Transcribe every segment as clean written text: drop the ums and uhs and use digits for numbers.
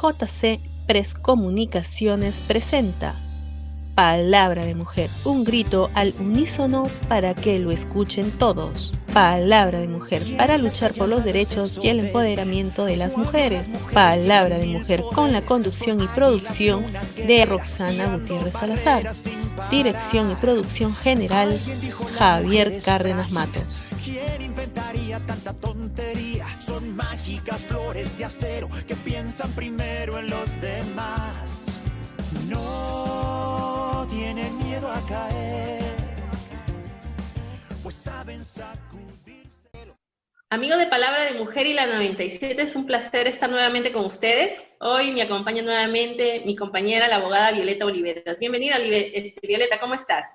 JC Press Comunicaciones presenta Palabra de Mujer, un grito al unísono para que lo escuchen todos. Palabra de Mujer, para luchar por los derechos y el empoderamiento de las mujeres. Palabra de Mujer, con la conducción y producción de Roxana Gutiérrez Salazar. Dirección y producción general, Javier Cárdenas Matos. ¿Quién inventaría tanta tontería? Son mágicas flores de acero que piensan primero en los demás. No tienen miedo a caer, pues saben sacudirse. Amigos de Palabra de Mujer y la 97, es un placer estar nuevamente con ustedes. Hoy me acompaña nuevamente mi compañera, la abogada Violeta Oliveras. Bienvenida, Violeta, ¿cómo estás?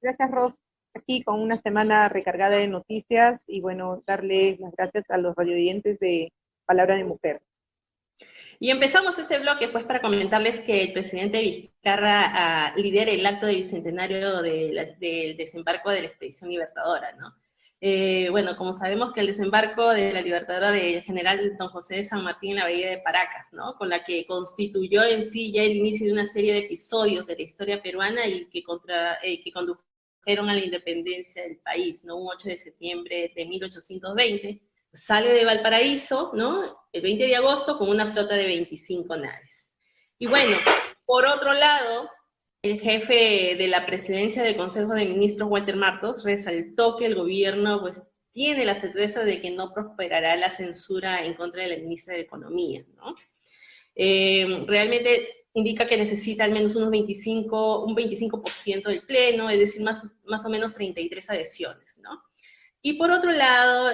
Gracias, Ros. Aquí con una semana recargada de noticias y bueno, darle las gracias a los radioyentes de Palabra de Mujer. Y empezamos este bloque pues para comentarles que el presidente Vizcarra lidera el acto de bicentenario del desembarco de la Expedición Libertadora, ¿no? Bueno, como sabemos que el desembarco de la Libertadora del general Don José de San Martín en la bahía de Paracas, ¿no? Con la que constituyó en sí ya el inicio de una serie de episodios de la historia peruana y que condujeron a la independencia del país, ¿no? Un 8 de septiembre de 1820, sale de Valparaíso, ¿no? El 20 de agosto con una flota de 25 naves. Y bueno, por otro lado, el jefe de la presidencia del Consejo de Ministros, Walter Martos, resaltó que el gobierno pues tiene la certeza de que no prosperará la censura en contra de la ministra de Economía, ¿no? Realmente indica que necesita al menos un 25% del pleno, es decir, más o menos 33 adhesiones, ¿no? Y por otro lado,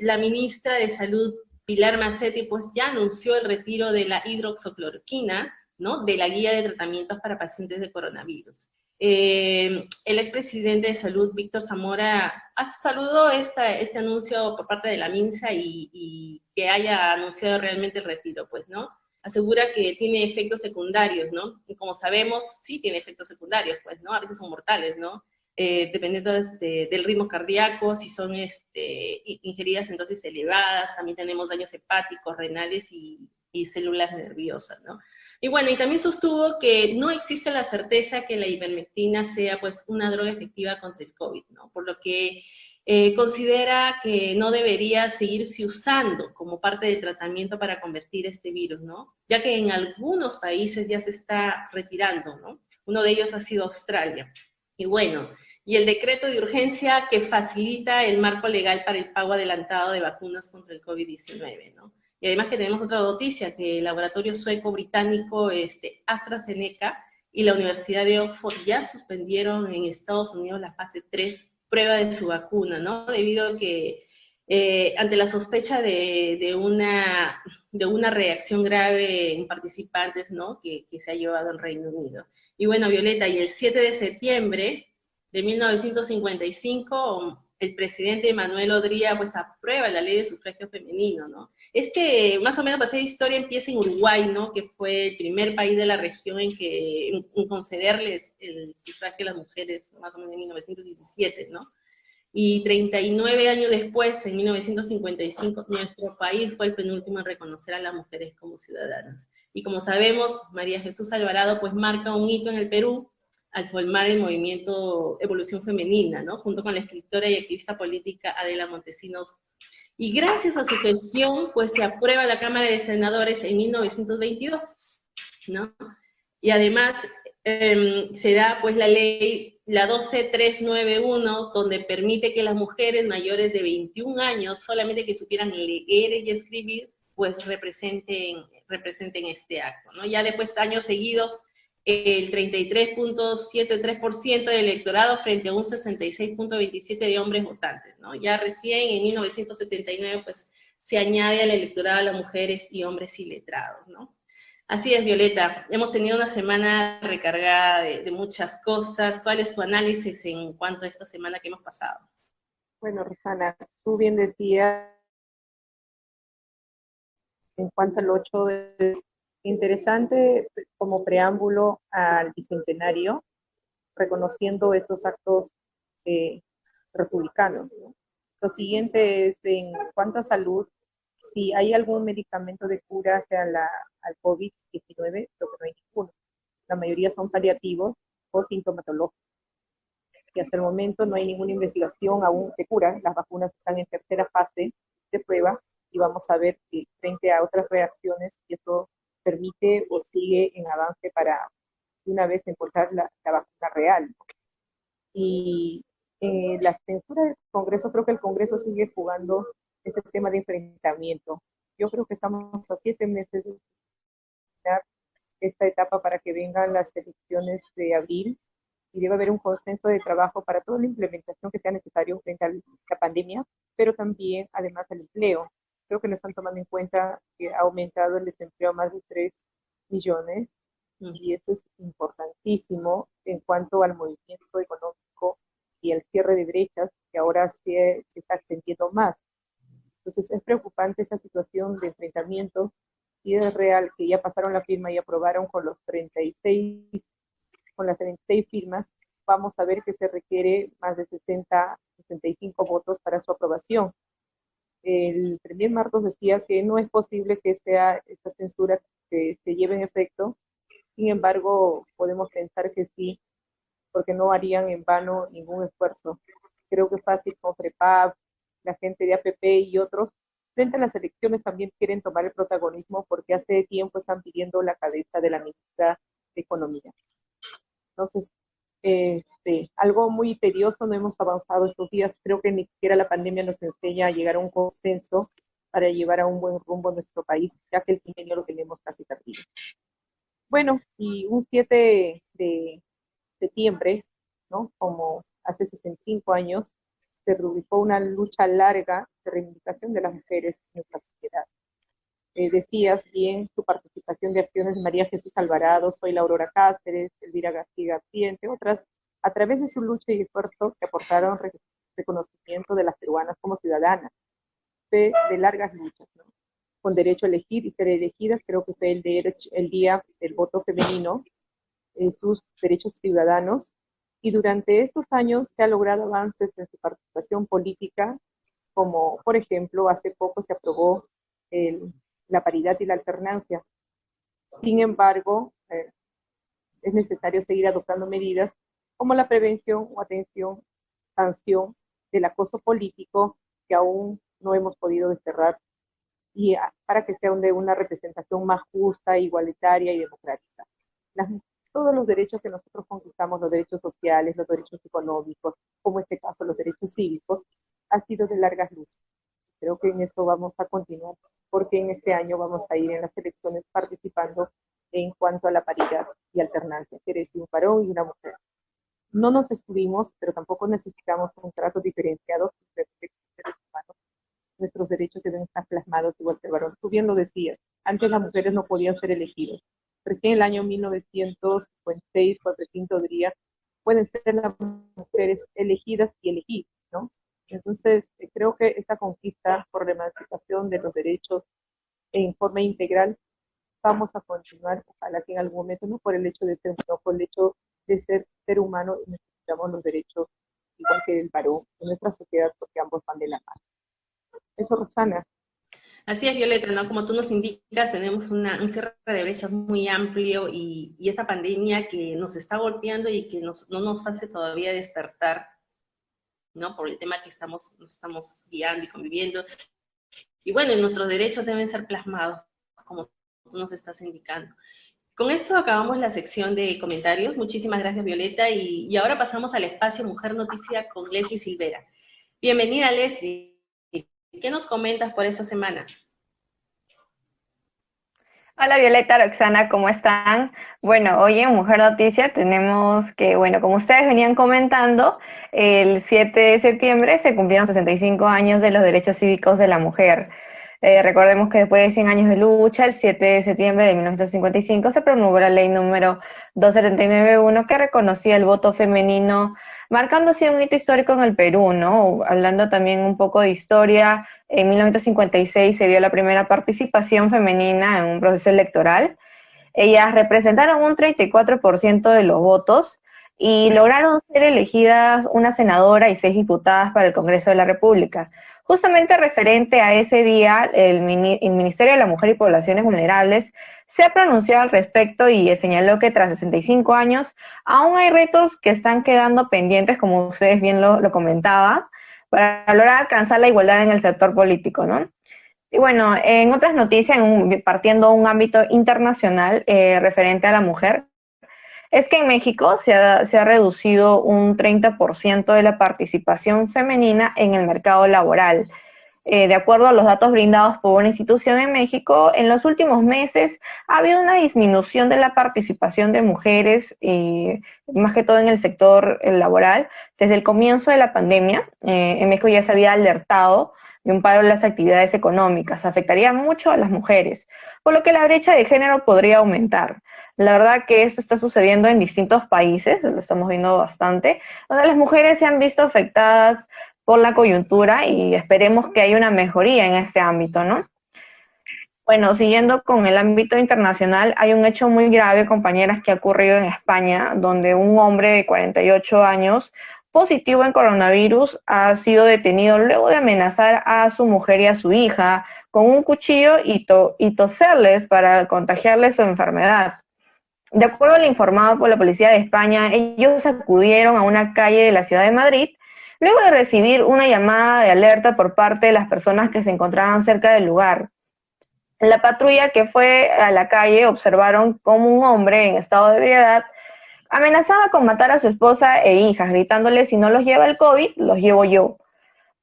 la ministra de Salud, Pilar Macetti, pues ya anunció el retiro de la hidroxicloroquina, ¿no? De la guía de tratamientos para pacientes de coronavirus. El expresidente de Salud, Víctor Zamora, saludó este anuncio por parte de la MINSA y que haya anunciado realmente el retiro, pues, ¿no? Asegura que tiene efectos secundarios, ¿no? Y como sabemos, sí tiene efectos secundarios, pues, ¿no? A veces son mortales, ¿no? Dependiendo del ritmo cardíaco, si son ingeridas en dosis elevadas, también tenemos daños hepáticos, renales y células nerviosas, ¿no? Y bueno, y también sostuvo que no existe la certeza que la ivermectina sea pues una droga efectiva contra el COVID, ¿no? Por lo que considera que no debería seguirse usando como parte del tratamiento para convertir este virus, ¿no? Ya que en algunos países ya se está retirando, ¿no? Uno de ellos ha sido Australia. Y bueno, y el decreto de urgencia que facilita el marco legal para el pago adelantado de vacunas contra el COVID-19, ¿no? Y además que tenemos otra noticia, que el laboratorio sueco-británico AstraZeneca y la Universidad de Oxford ya suspendieron en Estados Unidos la fase 3 prueba de su vacuna, ¿no? Debido a que ante la sospecha de una reacción grave en participantes, ¿no? Que se ha llevado al Reino Unido. Y bueno, Violeta, y el 7 de septiembre de 1955, el presidente Manuel Odría pues aprueba la ley de sufragio femenino, ¿no? Más o menos para hacer historia empieza en Uruguay, ¿no? Que fue el primer país de la región en concederles el sufragio a las mujeres, más o menos en 1917, ¿no? Y 39 años después, en 1955, nuestro país fue el penúltimo en reconocer a las mujeres como ciudadanas. Y como sabemos, María Jesús Alvarado pues marca un hito en el Perú al formar el movimiento Evolución Femenina, ¿no? Junto con la escritora y activista política Adela Montesinos. Y gracias a su gestión, pues se aprueba la Cámara de Senadores en 1922, ¿no? Y además se da pues la ley, la 12391, donde permite que las mujeres mayores de 21 años, solamente que supieran leer y escribir, pues representen este acto, ¿no? Ya después, años seguidos, el 33.73% del electorado frente a un 66.27% de hombres votantes, ¿no? Ya recién en 1979, pues, se añade al electorado a las mujeres y hombres iletrados, ¿no? Así es, Violeta, hemos tenido una semana recargada de muchas cosas. ¿Cuál es tu análisis en cuanto a esta semana que hemos pasado? Bueno, Rosana, tú bien decías en cuanto al 8 de... Interesante como preámbulo al bicentenario, reconociendo estos actos republicanos, ¿no? Lo siguiente es, en cuanto a salud, si hay algún medicamento de cura hacia al COVID-19, creo que no hay ninguno. La mayoría son paliativos o sintomatológicos. Y hasta el momento no hay ninguna investigación aún de cura. Las vacunas están en tercera fase de prueba y vamos a ver si frente a otras reacciones si eso permite o sigue en avance para de una vez encontrar la vacuna real. Y la censura del Congreso, creo que el Congreso sigue jugando este tema de enfrentamiento. Yo creo que estamos a 7 meses de terminar esta etapa para que vengan las elecciones de abril y debe haber un consenso de trabajo para toda la implementación que sea necesario frente a la pandemia, pero también, además, el empleo. Creo que no están tomando en cuenta que ha aumentado el desempleo a más de 3 millones y eso es importantísimo en cuanto al movimiento económico y el cierre de brechas que ahora se está extendiendo más. Entonces es preocupante esta situación de enfrentamiento y es real que ya pasaron la firma y aprobaron con las 36 firmas. Vamos a ver que se requiere más de 65 votos para su aprobación. El premier Martos decía que no es posible que sea esta censura que se lleve en efecto. Sin embargo, podemos pensar que sí, porque no harían en vano ningún esfuerzo. Creo que es fácil con FREPAP, la gente de APP y otros, frente a las elecciones también quieren tomar el protagonismo porque hace tiempo están pidiendo la cabeza de la ministra de Economía. Entonces, algo muy tedioso, no hemos avanzado estos días. Creo que ni siquiera la pandemia nos enseña a llegar a un consenso para llevar a un buen rumbo a nuestro país, ya que el quinquenio lo tenemos casi perdido. Bueno, y un 7 de septiembre, ¿no? Como hace 65 años, se rubricó una lucha larga de reivindicación de las mujeres en nuestra sociedad. Decías bien tu participación de acciones de María Jesús Alvarado, Soy la Aurora Cáceres, Elvira García, entre otras, a través de su lucha y esfuerzo que aportaron reconocimiento de las peruanas como ciudadanas, de largas luchas, ¿no? Con derecho a elegir y ser elegidas, creo que fue el día del voto femenino, sus derechos ciudadanos, y durante estos años se ha logrado avances en su participación política, como por ejemplo hace poco se aprobó la paridad y la alternancia. Sin embargo, es necesario seguir adoptando medidas como la prevención o atención, sanción del acoso político que aún no hemos podido desterrar y para que sea de una representación más justa, igualitaria y democrática. Todos los derechos que nosotros conquistamos, los derechos sociales, los derechos económicos, como en este caso los derechos cívicos, han sido de largas luchas. Creo que en eso vamos a continuar, porque en este año vamos a ir en las elecciones participando en cuanto a la paridad y alternancia, que es un varón y una mujer. No nos excluimos, pero tampoco necesitamos un trato diferenciado entre seres humanos. Nuestros derechos deben estar plasmados igual que el varón. Tú bien lo decías, antes las mujeres no podían ser elegidas. Recién en el año 1956, cuando el quinto día, pueden ser las mujeres elegidas y elegidas, ¿no? Entonces, creo que esta conquista por la emancipación de los derechos en forma integral, vamos a continuar, ojalá que en algún momento, no por el hecho de ser mujer, por el hecho de ser humano, necesitamos los derechos igual que el varón en nuestra sociedad, porque ambos van de la mano. Eso, Roxana. Así es, Violeta, ¿no? Como tú nos indicas, tenemos un cierre de brechas muy amplio y esta pandemia que nos está golpeando y que no nos hace todavía despertar, ¿no? Por el tema que nos estamos guiando y conviviendo. Y bueno, nuestros derechos deben ser plasmados, como tú nos estás indicando. Con esto acabamos la sección de comentarios. Muchísimas gracias, Violeta. Y ahora pasamos al espacio Mujer Noticia con Leslie Silvera. Bienvenida, Leslie. ¿Qué nos comentas por esta semana? Hola Violeta, Roxana, ¿cómo están? Bueno, hoy en Mujer Noticia tenemos que, bueno, como ustedes venían comentando, el 7 de septiembre se cumplieron 65 años de los derechos cívicos de la mujer. Recordemos que después de 100 años de lucha, el 7 de septiembre de 1955 se promulgó la ley número 279.1 que reconocía el voto femenino, marcando así un hito histórico en el Perú, ¿no? Hablando también un poco de historia, en 1956 se dio la primera participación femenina en un proceso electoral. Ellas representaron un 34% de los votos y lograron ser elegidas una senadora y 6 diputadas para el Congreso de la República. Justamente referente a ese día, el Ministerio de la Mujer y Poblaciones Vulnerables se ha pronunciado al respecto y señaló que tras 65 años aún hay retos que están quedando pendientes, como ustedes bien lo comentaban, para lograr alcanzar la igualdad en el sector político, ¿no? Y bueno, en otras noticias, partiendo de un ámbito internacional referente a la mujer, es que en México se ha reducido un 30% de la participación femenina en el mercado laboral. De acuerdo a los datos brindados por una institución en México, en los últimos meses ha habido una disminución de la participación de mujeres, más que todo en el sector laboral, desde el comienzo de la pandemia. En México ya se había alertado de un paro en las actividades económicas, afectaría mucho a las mujeres, por lo que la brecha de género podría aumentar. La verdad que esto está sucediendo en distintos países, lo estamos viendo bastante, donde las mujeres se han visto afectadas por la coyuntura y esperemos que haya una mejoría en este ámbito, ¿no? Bueno, siguiendo con el ámbito internacional, hay un hecho muy grave, compañeras, que ha ocurrido en España, donde un hombre de 48 años positivo en coronavirus ha sido detenido luego de amenazar a su mujer y a su hija con un cuchillo y toserles para contagiarles su enfermedad. De acuerdo al informado por la policía de España, ellos acudieron a una calle de la ciudad de Madrid luego de recibir una llamada de alerta por parte de las personas que se encontraban cerca del lugar. La patrulla que fue a la calle observaron cómo un hombre en estado de ebriedad amenazaba con matar a su esposa e hijas, gritándoles: si no los lleva el COVID, los llevo yo,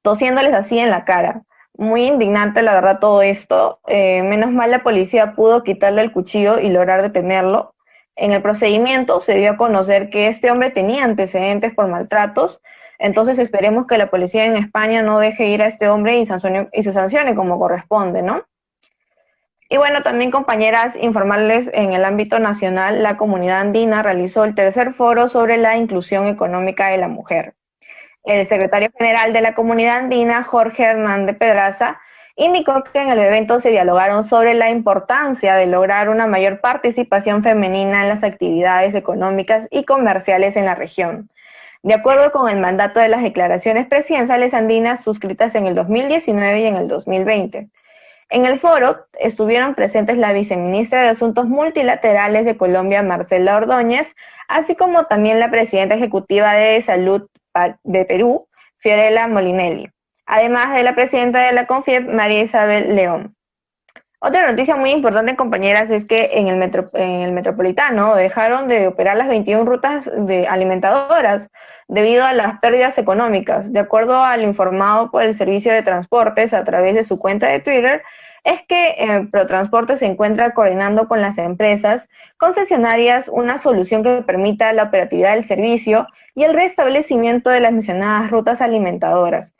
tosiéndoles así en la cara. Muy indignante, la verdad, todo esto. Menos mal la policía pudo quitarle el cuchillo y lograr detenerlo. En el procedimiento se dio a conocer que este hombre tenía antecedentes por maltratos, entonces esperemos que la policía en España no deje ir a este hombre y se sancione como corresponde, ¿no? Y bueno, también, compañeras, informarles en el ámbito nacional, la comunidad andina realizó el tercer foro sobre la inclusión económica de la mujer. El secretario general de la comunidad andina, Jorge Hernández Pedraza, indicó que en el evento se dialogaron sobre la importancia de lograr una mayor participación femenina en las actividades económicas y comerciales en la región. De acuerdo con el mandato de las declaraciones presidenciales andinas suscritas en el 2019 y en el 2020. En el foro estuvieron presentes la viceministra de Asuntos Multilaterales de Colombia, Marcela Ordóñez, así como también la presidenta ejecutiva de Salud de Perú, Fiorella Molinelli, además de la presidenta de la CONFIEP, María Isabel León. Otra noticia muy importante, compañeras, es que en el metropolitano dejaron de operar las 21 rutas alimentadoras debido a las pérdidas económicas. De acuerdo al informado por el Servicio de Transportes a través de su cuenta de Twitter, es que Protransporte se encuentra coordinando con las empresas concesionarias una solución que permita la operatividad del servicio y el restablecimiento de las mencionadas rutas alimentadoras.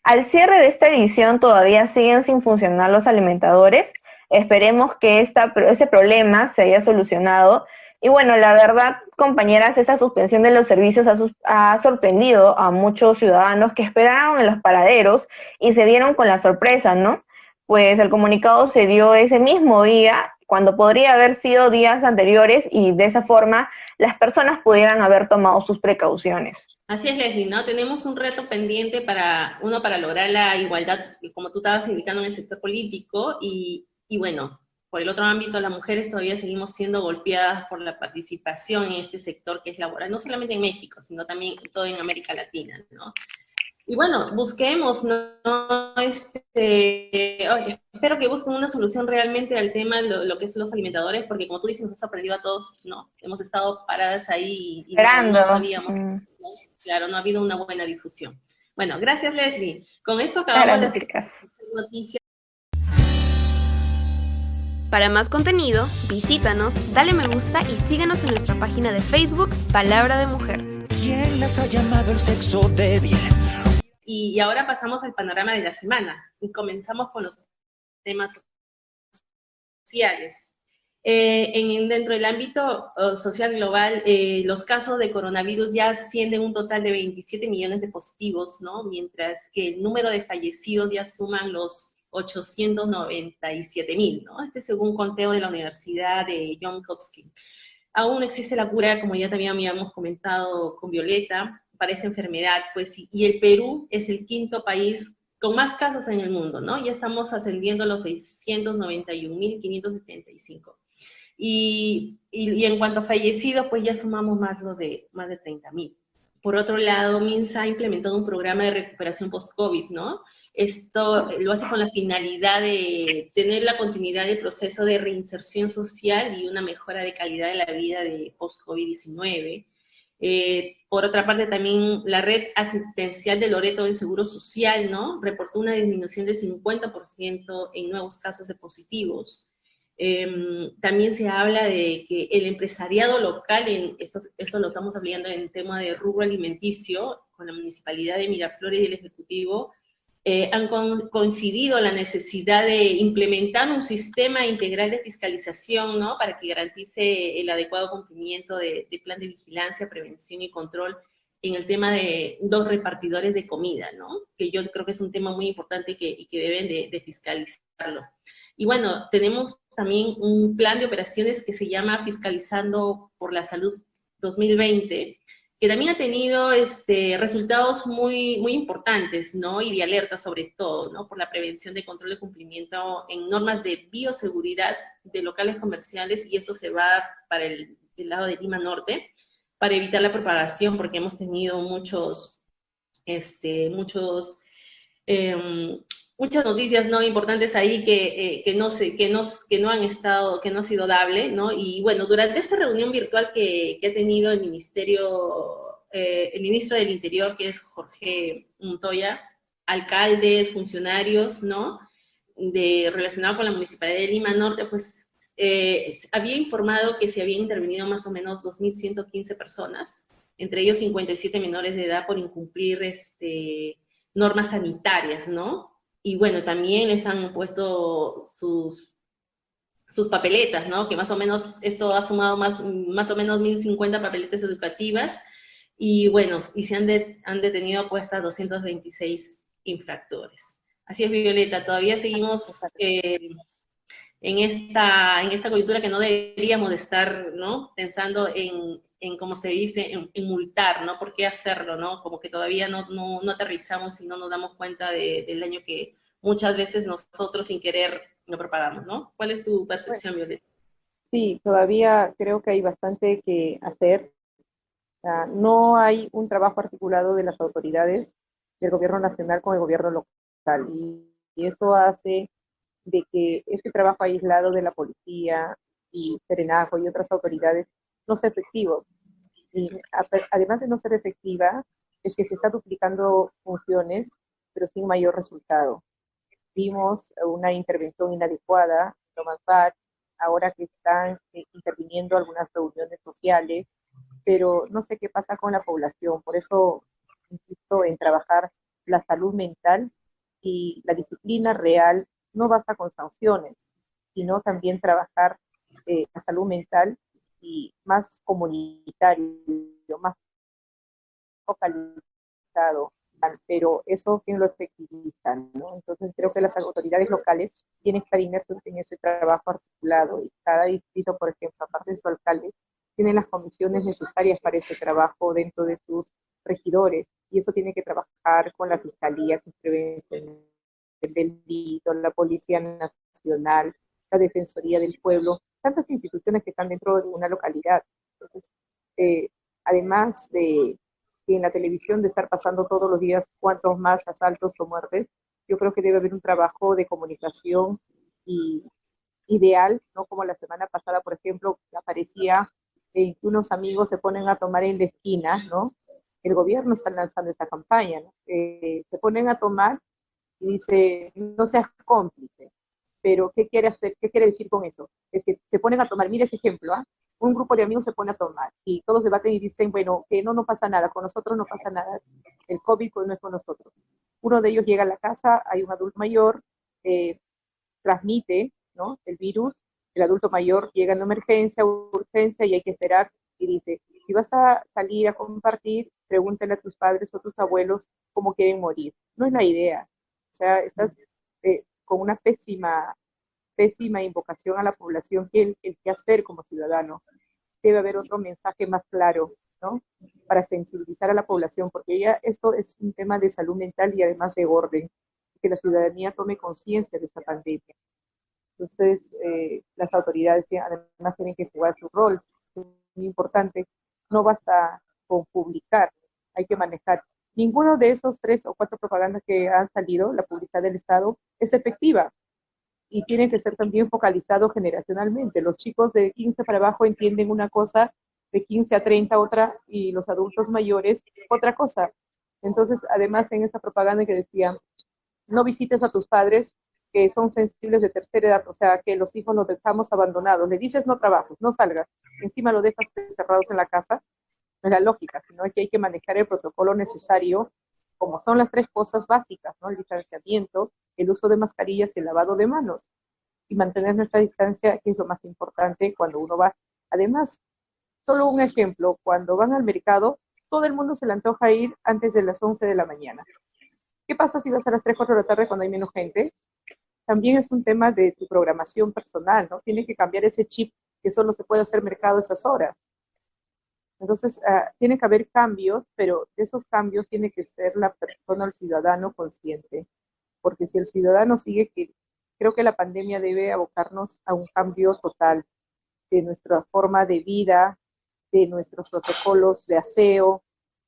Al cierre de esta edición todavía siguen sin funcionar los alimentadores. Esperemos que ese problema se haya solucionado. Y bueno, la verdad, compañeras, esa suspensión de los servicios ha sorprendido a muchos ciudadanos que esperaron en los paraderos y se dieron con la sorpresa, ¿no? Pues el comunicado se dio ese mismo día, cuando podría haber sido días anteriores, y de esa forma las personas pudieran haber tomado sus precauciones. Así es, Leslie, ¿no? Tenemos un reto pendiente para lograr la igualdad, como tú estabas indicando, en el sector político, y bueno, por el otro ámbito, las mujeres todavía seguimos siendo golpeadas por la participación en este sector que es laboral, no solamente en México, sino también todo en América Latina, ¿no? Y bueno, busquemos, ¿no? Espero que busquen una solución realmente al tema de lo que es los alimentadores, porque como tú dices, nos ha sorprendido a todos, ¿no? Hemos estado paradas ahí y no sabíamos. Claro, no ha habido una buena difusión. Bueno, gracias, Leslie. Con esto acabamos las noticias. Para más contenido, visítanos, dale me gusta y síguenos en nuestra página de Facebook, Palabra de Mujer. ¿Quién las ha llamado el sexo débil? Y ahora pasamos al panorama de la semana. Y comenzamos con los temas sociales. Dentro del ámbito social global, los casos de coronavirus ya ascienden un total de 27 millones de positivos, ¿no? Mientras que el número de fallecidos ya suman los 897,000, ¿no? Según conteo de la Universidad de Johns Hopkins. aún no existe la cura, como ya también habíamos comentado con Violeta, para esta enfermedad, pues, y el Perú es el quinto país con más casos en el mundo, ¿no? Ya estamos ascendiendo a los 691.575. Y en cuanto a fallecidos, pues ya sumamos más de 30.000. Por otro lado, MINSA ha implementado un programa de recuperación post-COVID, ¿no? Esto lo hace con la finalidad de tener la continuidad del proceso de reinserción social y una mejora de calidad de la vida de post-COVID-19. Por otra parte, también la red asistencial de Loreto del Seguro Social, ¿no? Reportó una disminución del 50% en nuevos casos de positivos. También se habla de que el empresariado local, esto lo estamos hablando en tema de rubro alimenticio, con la Municipalidad de Miraflores y el Ejecutivo, han coincidido la necesidad de implementar un sistema integral de fiscalización, ¿no? Para que garantice el adecuado cumplimiento del plan de vigilancia, prevención y control en el tema de los repartidores de comida, ¿no? Que yo creo que es un tema muy importante y que deben de fiscalizarlo. Y bueno, tenemos también un plan de operaciones que se llama Fiscalizando por la Salud 2020, que también ha tenido resultados muy, muy importantes, ¿no? Y de alerta sobre todo, ¿no? Por la prevención de control de cumplimiento en normas de bioseguridad de locales comerciales, y esto se va para el lado de Lima Norte, para evitar la propagación, porque hemos tenido muchas noticias no importantes ahí que no han sido dables, ¿no? Y bueno, durante esta reunión virtual que ha tenido el ministro del Interior, que es Jorge Montoya, alcaldes, funcionarios, ¿no? Relacionado con la Municipalidad de Lima Norte, pues había informado que se habían intervenido más o menos 2.115 personas, entre ellos 57 menores de edad por incumplir normas sanitarias, ¿no? Y bueno, también les han puesto sus papeletas, ¿no? Que más o menos, esto ha sumado más o menos 1.050 papeletas educativas, y bueno, y se han detenido pues a 226 infractores. Así es, Violeta, todavía seguimos en esta coyuntura que no deberíamos de estar, ¿no? Pensando en como se dice, en multar, ¿no? ¿Por qué hacerlo, no? Como que todavía no aterrizamos y no nos damos cuenta del daño que muchas veces nosotros sin querer lo propagamos, ¿no? ¿Cuál es tu percepción, Violeta? Sí, todavía creo que hay bastante que hacer. O sea, no hay un trabajo articulado de las autoridades del gobierno nacional con el gobierno local, y eso hace de que este trabajo aislado de la policía y Serenazgo y otras autoridades no sea efectivo. Y además de no ser efectiva, es que se está duplicando funciones, pero sin mayor resultado. Vimos una intervención inadecuada, Tomás Bach, ahora que están interviniendo algunas reuniones sociales, pero no sé qué pasa con la población. Por eso insisto en trabajar la salud mental y la disciplina real. No basta con sanciones, sino también trabajar la salud mental y más comunitario, más focalizado, pero eso quién lo efectiviza, ¿no? Entonces creo que las autoridades locales tienen que estar inmersos en ese trabajo articulado, y cada distrito, por ejemplo, aparte de su alcalde, tiene las comisiones necesarias para ese trabajo dentro de sus regidores, y eso tiene que trabajar con la Fiscalía, que prevención del delito, la Policía Nacional, la Defensoría del Pueblo, tantas instituciones que están dentro de una localidad. Entonces, además de que en la televisión de estar pasando todos los días cuantos más asaltos o muertes, yo creo que debe haber un trabajo de comunicación ideal, ¿no? Como la semana pasada, por ejemplo, aparecía que unos amigos se ponen a tomar en la esquina, ¿no? El gobierno está lanzando esa campaña, ¿no? Se ponen a tomar y dice, no seas cómplice. Pero, ¿qué quiere hacer? ¿Qué quiere decir con eso? Es que se ponen a tomar, mire ese ejemplo, ¿ah? Un grupo de amigos se pone a tomar y todos debaten y dicen, bueno, que no pasa nada, con nosotros no pasa nada, el COVID pues, no es con nosotros. Uno de ellos llega a la casa, hay un adulto mayor, transmite, ¿no?, el virus, el adulto mayor llega en emergencia, urgencia, y hay que esperar, y dice, si vas a salir a compartir, pregúntale a tus padres o tus abuelos cómo quieren morir. No es la idea. O sea, estás con una pésima invocación a la población, el que hacer como ciudadano. debe haber otro mensaje más claro, ¿no? Para sensibilizar a la población, porque ya esto es un tema de salud mental y además de orden, que la ciudadanía tome conciencia de esta pandemia. Entonces, las autoridades además tienen que jugar su rol, es muy importante. No basta con publicar, hay que manejar. Ninguno de esos 3 o 4 propagandas que han salido, la publicidad del Estado, es efectiva. Y tiene que ser también focalizado generacionalmente. Los chicos de 15 para abajo entienden una cosa, de 15 a 30 otra, y los adultos mayores otra cosa. Entonces, además en esa propaganda que decía, no visites a tus padres que son sensibles de tercera edad, o sea, que los hijos los dejamos abandonados. Le dices no trabajes, no salgas, encima lo dejas encerrados en la casa. No es la lógica, sino que hay que manejar el protocolo necesario, como son las 3 cosas básicas, ¿no? El distanciamiento, el uso de mascarillas y el lavado de manos. Y mantener nuestra distancia, que es lo más importante cuando uno va. Además, solo un ejemplo, cuando van al mercado, todo el mundo se le antoja ir antes de las 11 de la mañana. ¿Qué pasa si vas a las 3, 4 de la tarde cuando hay menos gente? También es un tema de tu programación personal, ¿no? Tienes que cambiar ese chip que solo se puede hacer mercado a esas horas. Entonces, tiene que haber cambios, pero de esos cambios tiene que ser la persona, el ciudadano consciente. Porque si el ciudadano sigue, creo que la pandemia debe abocarnos a un cambio total de nuestra forma de vida, de nuestros protocolos de aseo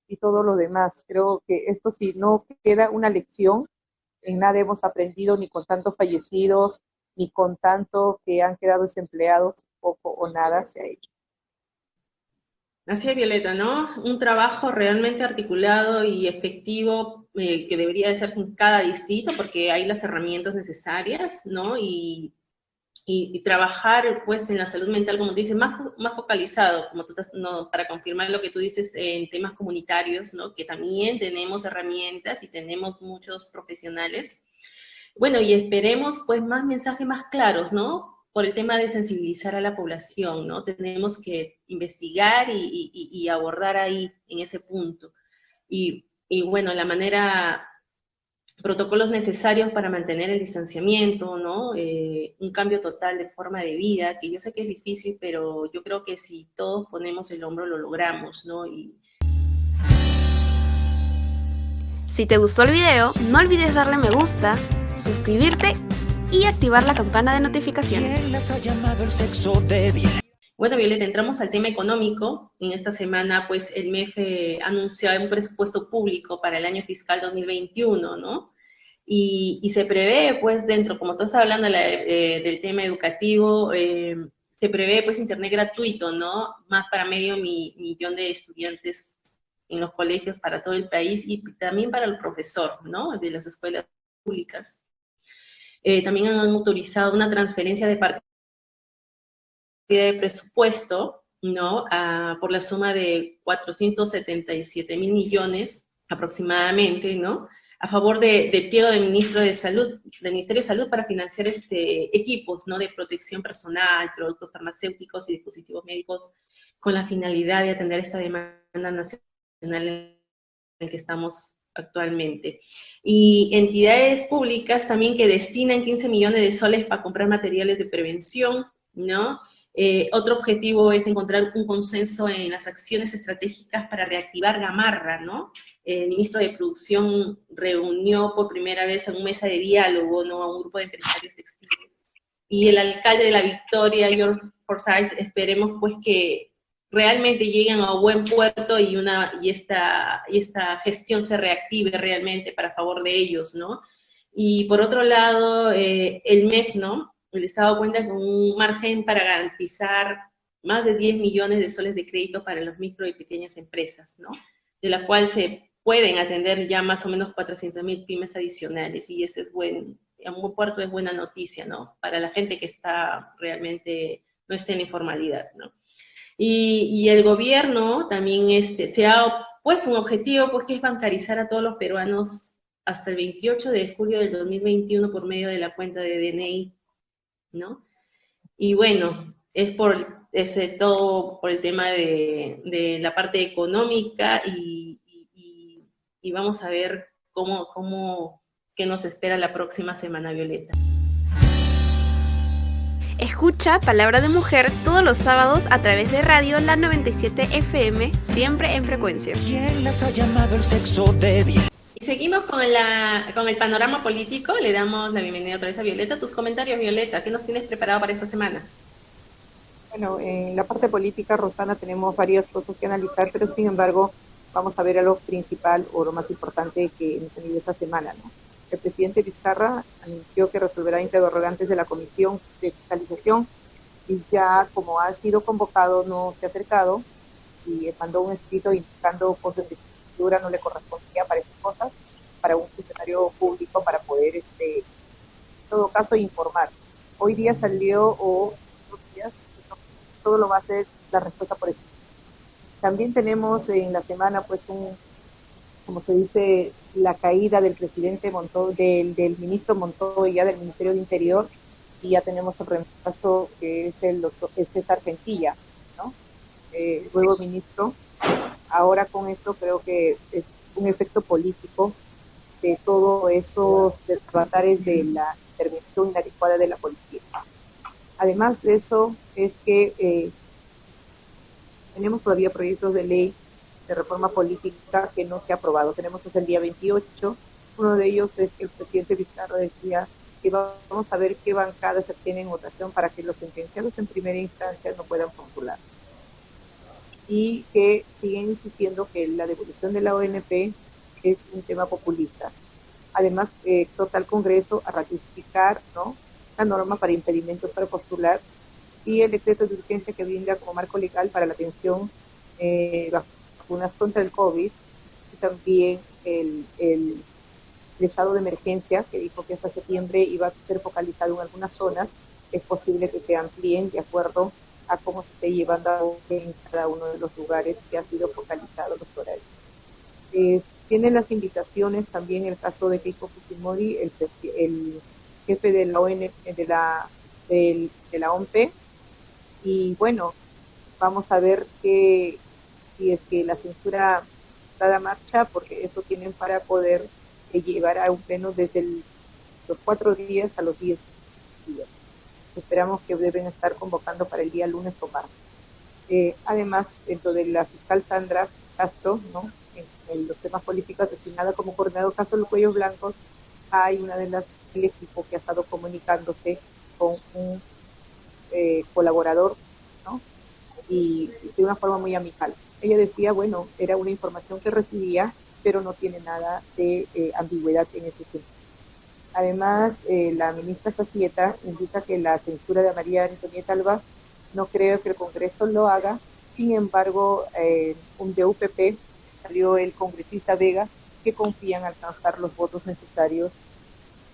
y todo lo demás. Creo que esto, si no queda una lección, en nada hemos aprendido, ni con tantos fallecidos, ni con tanto que han quedado desempleados, poco o nada se ha hecho. Así es, Violeta, ¿no? Un trabajo realmente articulado y efectivo que debería de hacerse en cada distrito porque hay las herramientas necesarias, ¿no? Y trabajar, pues, en la salud mental, como tú dices, más focalizado, como tú estás, no, para confirmar lo que tú dices en temas comunitarios, ¿no? Que también tenemos herramientas y tenemos muchos profesionales. Bueno, y esperemos, pues, más mensajes más claros, ¿no? Por el tema de sensibilizar a la población, ¿no? Tenemos que investigar y abordar ahí, en ese punto. Y bueno, la manera, protocolos necesarios para mantener el distanciamiento, ¿no? Un cambio total de forma de vida, que yo sé que es difícil, pero yo creo que si todos ponemos el hombro lo logramos, ¿no? Si te gustó el video, no olvides darle me gusta, suscribirte y activar la campana de notificaciones. ¿Quién las ha llamado el sexo débil? Bueno, Violeta, entramos al tema económico. En esta semana, pues, el MEF ha anunciado un presupuesto público para el año fiscal 2021, ¿no? Y se prevé, pues, dentro, como tú estás hablando del tema educativo, se prevé, pues, internet gratuito, ¿no? Más para medio millón de estudiantes en los colegios para todo el país y también para el profesor, ¿no? De las escuelas públicas. También han autorizado una transferencia de partida de presupuesto, ¿no? Por la suma de 477 mil millones aproximadamente, ¿no? A favor del pliego del Ministerio de Salud para financiar equipos, ¿no? De protección personal, productos farmacéuticos y dispositivos médicos con la finalidad de atender esta demanda nacional en la que estamos actualmente. Y entidades públicas también que destinan 15 millones de soles para comprar materiales de prevención, ¿no? Otro objetivo es encontrar un consenso en las acciones estratégicas para reactivar Gamarra, ¿no? El ministro de Producción reunió por primera vez en una mesa de diálogo, ¿no? A un grupo de empresarios textiles. Y el alcalde de La Victoria, George Forsyth, esperemos pues que realmente lleguen a buen puerto y esta gestión se reactive realmente para favor de ellos, ¿no? Y por otro lado, el MEF, ¿no? El Estado cuenta con un margen para garantizar más de 10 millones de soles de crédito para las micro y pequeñas empresas, ¿no? De la cual se pueden atender ya más o menos 400.000 pymes adicionales, y ese es un buen puerto es buena noticia, ¿no? Para la gente que está realmente, no esté en la informalidad, ¿no? Y el gobierno también se ha puesto un objetivo, porque es bancarizar a todos los peruanos hasta el 28 de julio del 2021 por medio de la cuenta de DNI, ¿no? Y bueno, es todo por el tema de la parte económica y vamos a ver qué nos espera la próxima semana, Violeta. Escucha Palabra de Mujer todos los sábados a través de Radio La 97 FM, siempre en frecuencia. ¿Quién las ha llamado el sexo débil? Y seguimos con el panorama político. Le damos la bienvenida otra vez a Violeta. Tus comentarios, Violeta, ¿qué nos tienes preparado para esta semana? Bueno, en la parte política, Rosana, tenemos varias cosas que analizar, pero sin embargo vamos a ver a lo principal o lo más importante que hemos tenido esta semana, ¿no? El presidente Vizcarra anunció que resolverá interrogantes de la Comisión de Fiscalización y ya como ha sido convocado no se ha acercado y mandó un escrito indicando cosas de escritura no le correspondía para esas cosas, para un funcionario público para poder, en todo caso, informar. Hoy día salió, o otros días, todo lo va a hacer la respuesta por eso. También tenemos en la semana, pues, como se dice, la caída del presidente Montoya, del ministro Montoya, del Ministerio de Interior, y ya tenemos el reemplazo que es César Gentilla, ¿no? Nuevo ministro. Ahora con esto creo que es un efecto político de todos esos desbatares de la intervención inadecuada de la policía. Además de eso, es que tenemos todavía proyectos de ley de reforma política que no se ha aprobado. Tenemos hasta el día 28. Uno de ellos es que el presidente Vizcarra decía que vamos a ver qué bancadas se tienen en votación para que los sentenciados en primera instancia no puedan postular. Y que siguen insistiendo que la devolución de la ONP es un tema populista. Además, exhorta al Congreso a ratificar, ¿no?, la norma para impedimentos para postular y el decreto de urgencia que brinda como marco legal para la atención vacunas contra el COVID, y también el estado de emergencia que dijo que hasta septiembre iba a ser focalizado en algunas zonas. Es posible que se amplíen de acuerdo a cómo se esté llevando a cabo en cada uno de los lugares que ha sido focalizado los horarios. Tienen las invitaciones también el caso de Keiko Fujimori, el jefe de la OMP, y bueno, vamos a ver si es que la censura da marcha, porque eso tienen para poder llevar a un pleno desde los 4 días a los 10 días. Esperamos que deben estar convocando para el día lunes o martes. Además, dentro de la fiscal Sandra Castro, ¿no?, en los temas políticos, designada como coordinador caso de los cuellos blancos, hay una de las del equipo que ha estado comunicándose con un colaborador, ¿no?, y de una forma muy amical. Ella decía, bueno, era una información que recibía, pero no tiene nada de ambigüedad en ese sentido. Además, la ministra Zacieta indica que la censura de María Antonieta Alba no creo que el Congreso lo haga. Sin embargo, de UPP salió el congresista Vega, que confía en alcanzar los votos necesarios,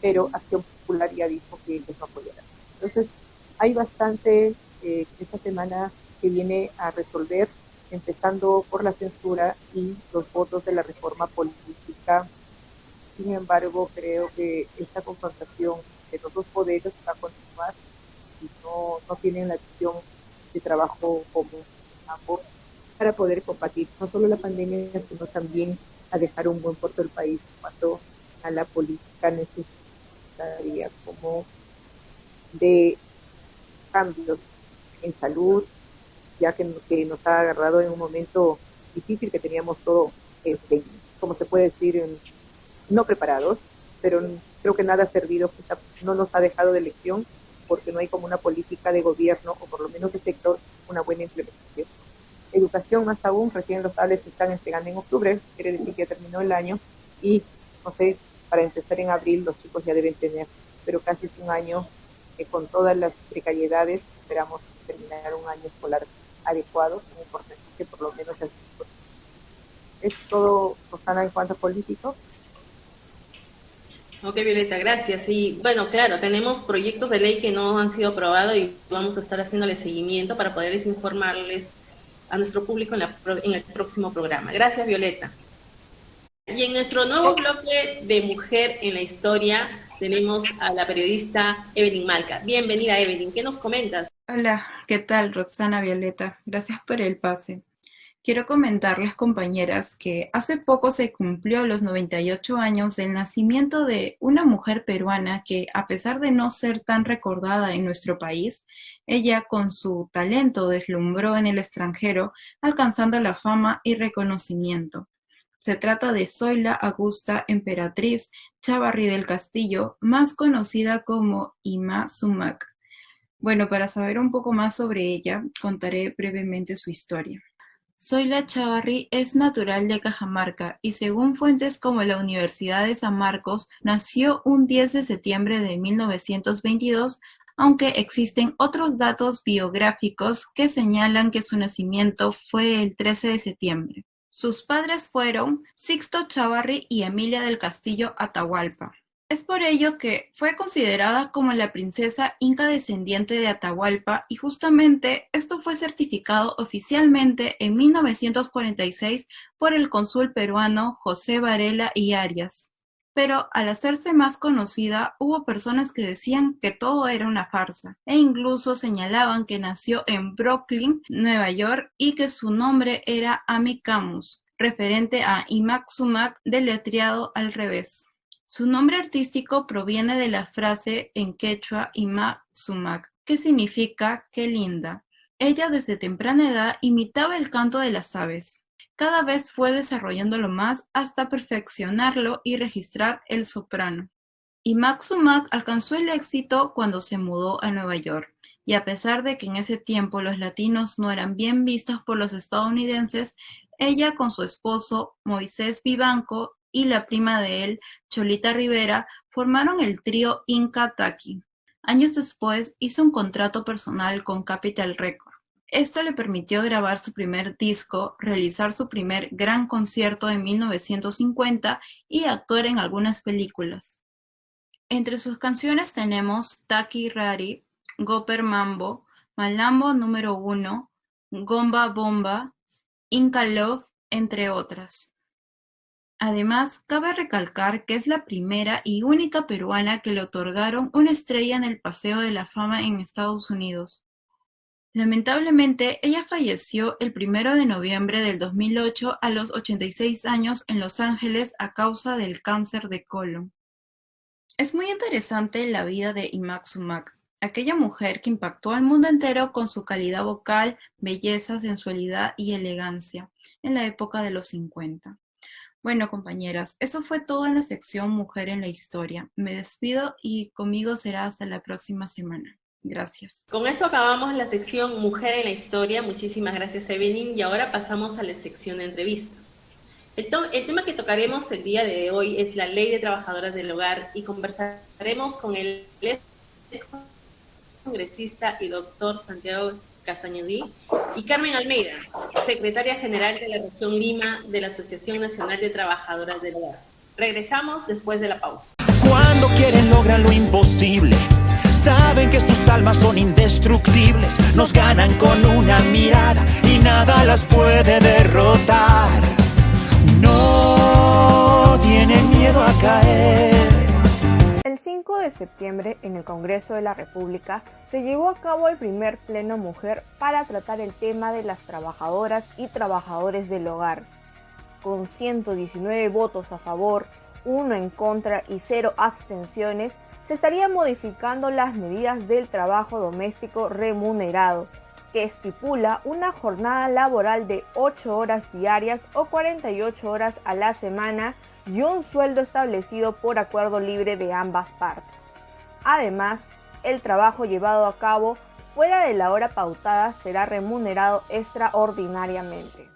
pero Acción Popular ya dijo que ellos no apoyarán. Entonces, hay bastante esta semana que viene a resolver, empezando por la censura y los votos de la reforma política. Sin embargo, creo que esta confrontación de los dos poderes va a continuar y no tienen la visión de trabajo común ambos para poder combatir no solo la pandemia, sino también a dejar un buen puerto del país en cuanto a la política necesaria, como de cambios en salud, ya que nos ha agarrado en un momento difícil, que teníamos todo, como se puede decir, no preparados, pero creo que nada ha servido, no nos ha dejado de lección, porque no hay como una política de gobierno, o por lo menos de sector, una buena implementación. Educación, más aún, recién los tablets se están entregando en octubre, quiere decir que ya terminó el año, y no sé, para empezar en abril los chicos ya deben tener, pero casi es un año con todas las precariedades. Esperamos terminar un año escolar adecuado, muy importante que por lo menos así. Es todo, Rosana, en cuanto a político. Ok, Violeta, gracias. Y bueno, claro, tenemos proyectos de ley que no han sido aprobados y vamos a estar haciéndole seguimiento para poderles informarles a nuestro público en el próximo programa. Gracias, Violeta. Y en nuestro nuevo bloque de Mujer en la Historia tenemos a la periodista Evelyn Malca. Bienvenida, Evelyn. ¿Qué nos comentas? Hola, ¿qué tal, Roxana, Violeta? Gracias por el pase. Quiero comentarles, compañeras, que hace poco se cumplió los 98 años del nacimiento de una mujer peruana que, a pesar de no ser tan recordada en nuestro país, ella con su talento deslumbró en el extranjero, alcanzando la fama y reconocimiento. Se trata de Zoila Augusta Emperatriz Chávarri del Castillo, más conocida como Ima Sumac. Bueno, para saber un poco más sobre ella, contaré brevemente su historia. Zoila Chávarri es natural de Cajamarca y según fuentes como la Universidad de San Marcos, nació un 10 de septiembre de 1922, aunque existen otros datos biográficos que señalan que su nacimiento fue el 13 de septiembre. Sus padres fueron Sixto Chávarri y Emilia del Castillo Atahualpa. Es por ello que fue considerada como la princesa inca descendiente de Atahualpa y justamente esto fue certificado oficialmente en 1946 por el cónsul peruano José Varela y Arias. Pero al hacerse más conocida hubo personas que decían que todo era una farsa e incluso señalaban que nació en Brooklyn, Nueva York y que su nombre era Ami Camus, referente a Imac Sumac deletreado al revés. Su nombre artístico proviene de la frase en quechua Ima Sumac, que significa "qué linda". Ella desde temprana edad imitaba el canto de las aves. Cada vez fue desarrollándolo más hasta perfeccionarlo y registrar el soprano. Ima Sumac alcanzó el éxito cuando se mudó a Nueva York, y a pesar de que en ese tiempo los latinos no eran bien vistos por los estadounidenses, ella con su esposo Moisés Vivanco y la prima de él, Cholita Rivera, formaron el trío Inca Taki. Años después hizo un contrato personal con Capitol Records. Esto le permitió grabar su primer disco, realizar su primer gran concierto en 1950 y actuar en algunas películas. Entre sus canciones tenemos Taki Rari, Goper Mambo, Malambo número 1, Gomba Bomba, Inca Love, entre otras. Además, cabe recalcar que es la primera y única peruana que le otorgaron una estrella en el Paseo de la Fama en Estados Unidos. Lamentablemente, ella falleció el 1 de noviembre del 2008 a los 86 años en Los Ángeles a causa del cáncer de colon. Es muy interesante la vida de Ima Sumac, aquella mujer que impactó al mundo entero con su calidad vocal, belleza, sensualidad y elegancia en la época de los 50. Bueno, compañeras, eso fue todo en la sección Mujer en la Historia. Me despido y conmigo será hasta la próxima semana. Gracias. Con esto acabamos la sección Mujer en la Historia. Muchísimas gracias, Evelyn. Y ahora pasamos a la sección de entrevista. El tema que tocaremos el día de hoy es la Ley de Trabajadoras del Hogar y conversaremos con el congresista y doctor Santiago Castañedí y Carmen Almeida, secretaria general de la región Lima de la Asociación Nacional de Trabajadoras del Hogar. Regresamos después de la pausa. Cuando quieren logran lo imposible, saben que sus almas son indestructibles, nos ganan con una mirada y nada las puede derrotar. No tienen miedo a caer. El 5 de septiembre, en el Congreso de la República, se llevó a cabo el primer Pleno Mujer para tratar el tema de las trabajadoras y trabajadores del hogar. Con 119 votos a favor, 1 en contra y 0 abstenciones, se estarían modificando las medidas del trabajo doméstico remunerado, que estipula una jornada laboral de 8 horas diarias o 48 horas a la semana y un sueldo establecido por acuerdo libre de ambas partes. Además, el trabajo llevado a cabo fuera de la hora pautada será remunerado extraordinariamente.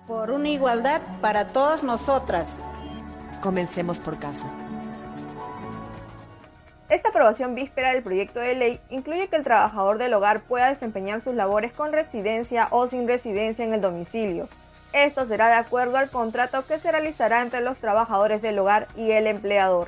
Por una igualdad para todas nosotras. Comencemos por casa. Esta aprobación víspera del proyecto de ley incluye que el trabajador del hogar pueda desempeñar sus labores con residencia o sin residencia en el domicilio. Esto será de acuerdo al contrato que se realizará entre los trabajadores del hogar y el empleador.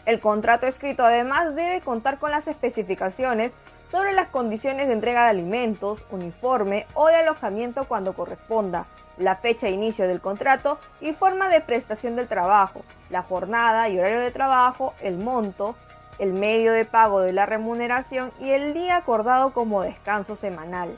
El contrato escrito además debe contar con las especificaciones sobre las condiciones de entrega de alimentos, uniforme o de alojamiento cuando corresponda, la fecha de inicio del contrato y forma de prestación del trabajo, la jornada y horario de trabajo, el monto, el medio de pago de la remuneración y el día acordado como descanso semanal.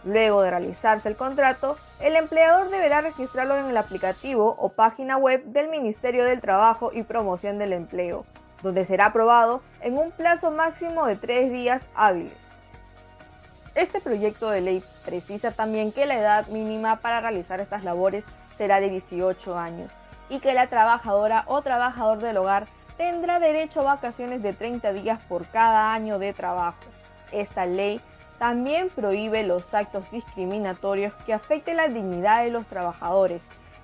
Luego de realizarse el contrato, el empleador deberá registrarlo en el aplicativo o página web del Ministerio del Trabajo y Promoción del Empleo, donde será aprobado en un plazo máximo de 3 días hábiles. Este proyecto de ley precisa también que la edad mínima para realizar estas labores será de 18 años y que la trabajadora o trabajador del hogar tendrá derecho a vacaciones de 30 días por cada año de trabajo. Esta ley también prohíbe los actos discriminatorios que afecten la dignidad de los trabajadores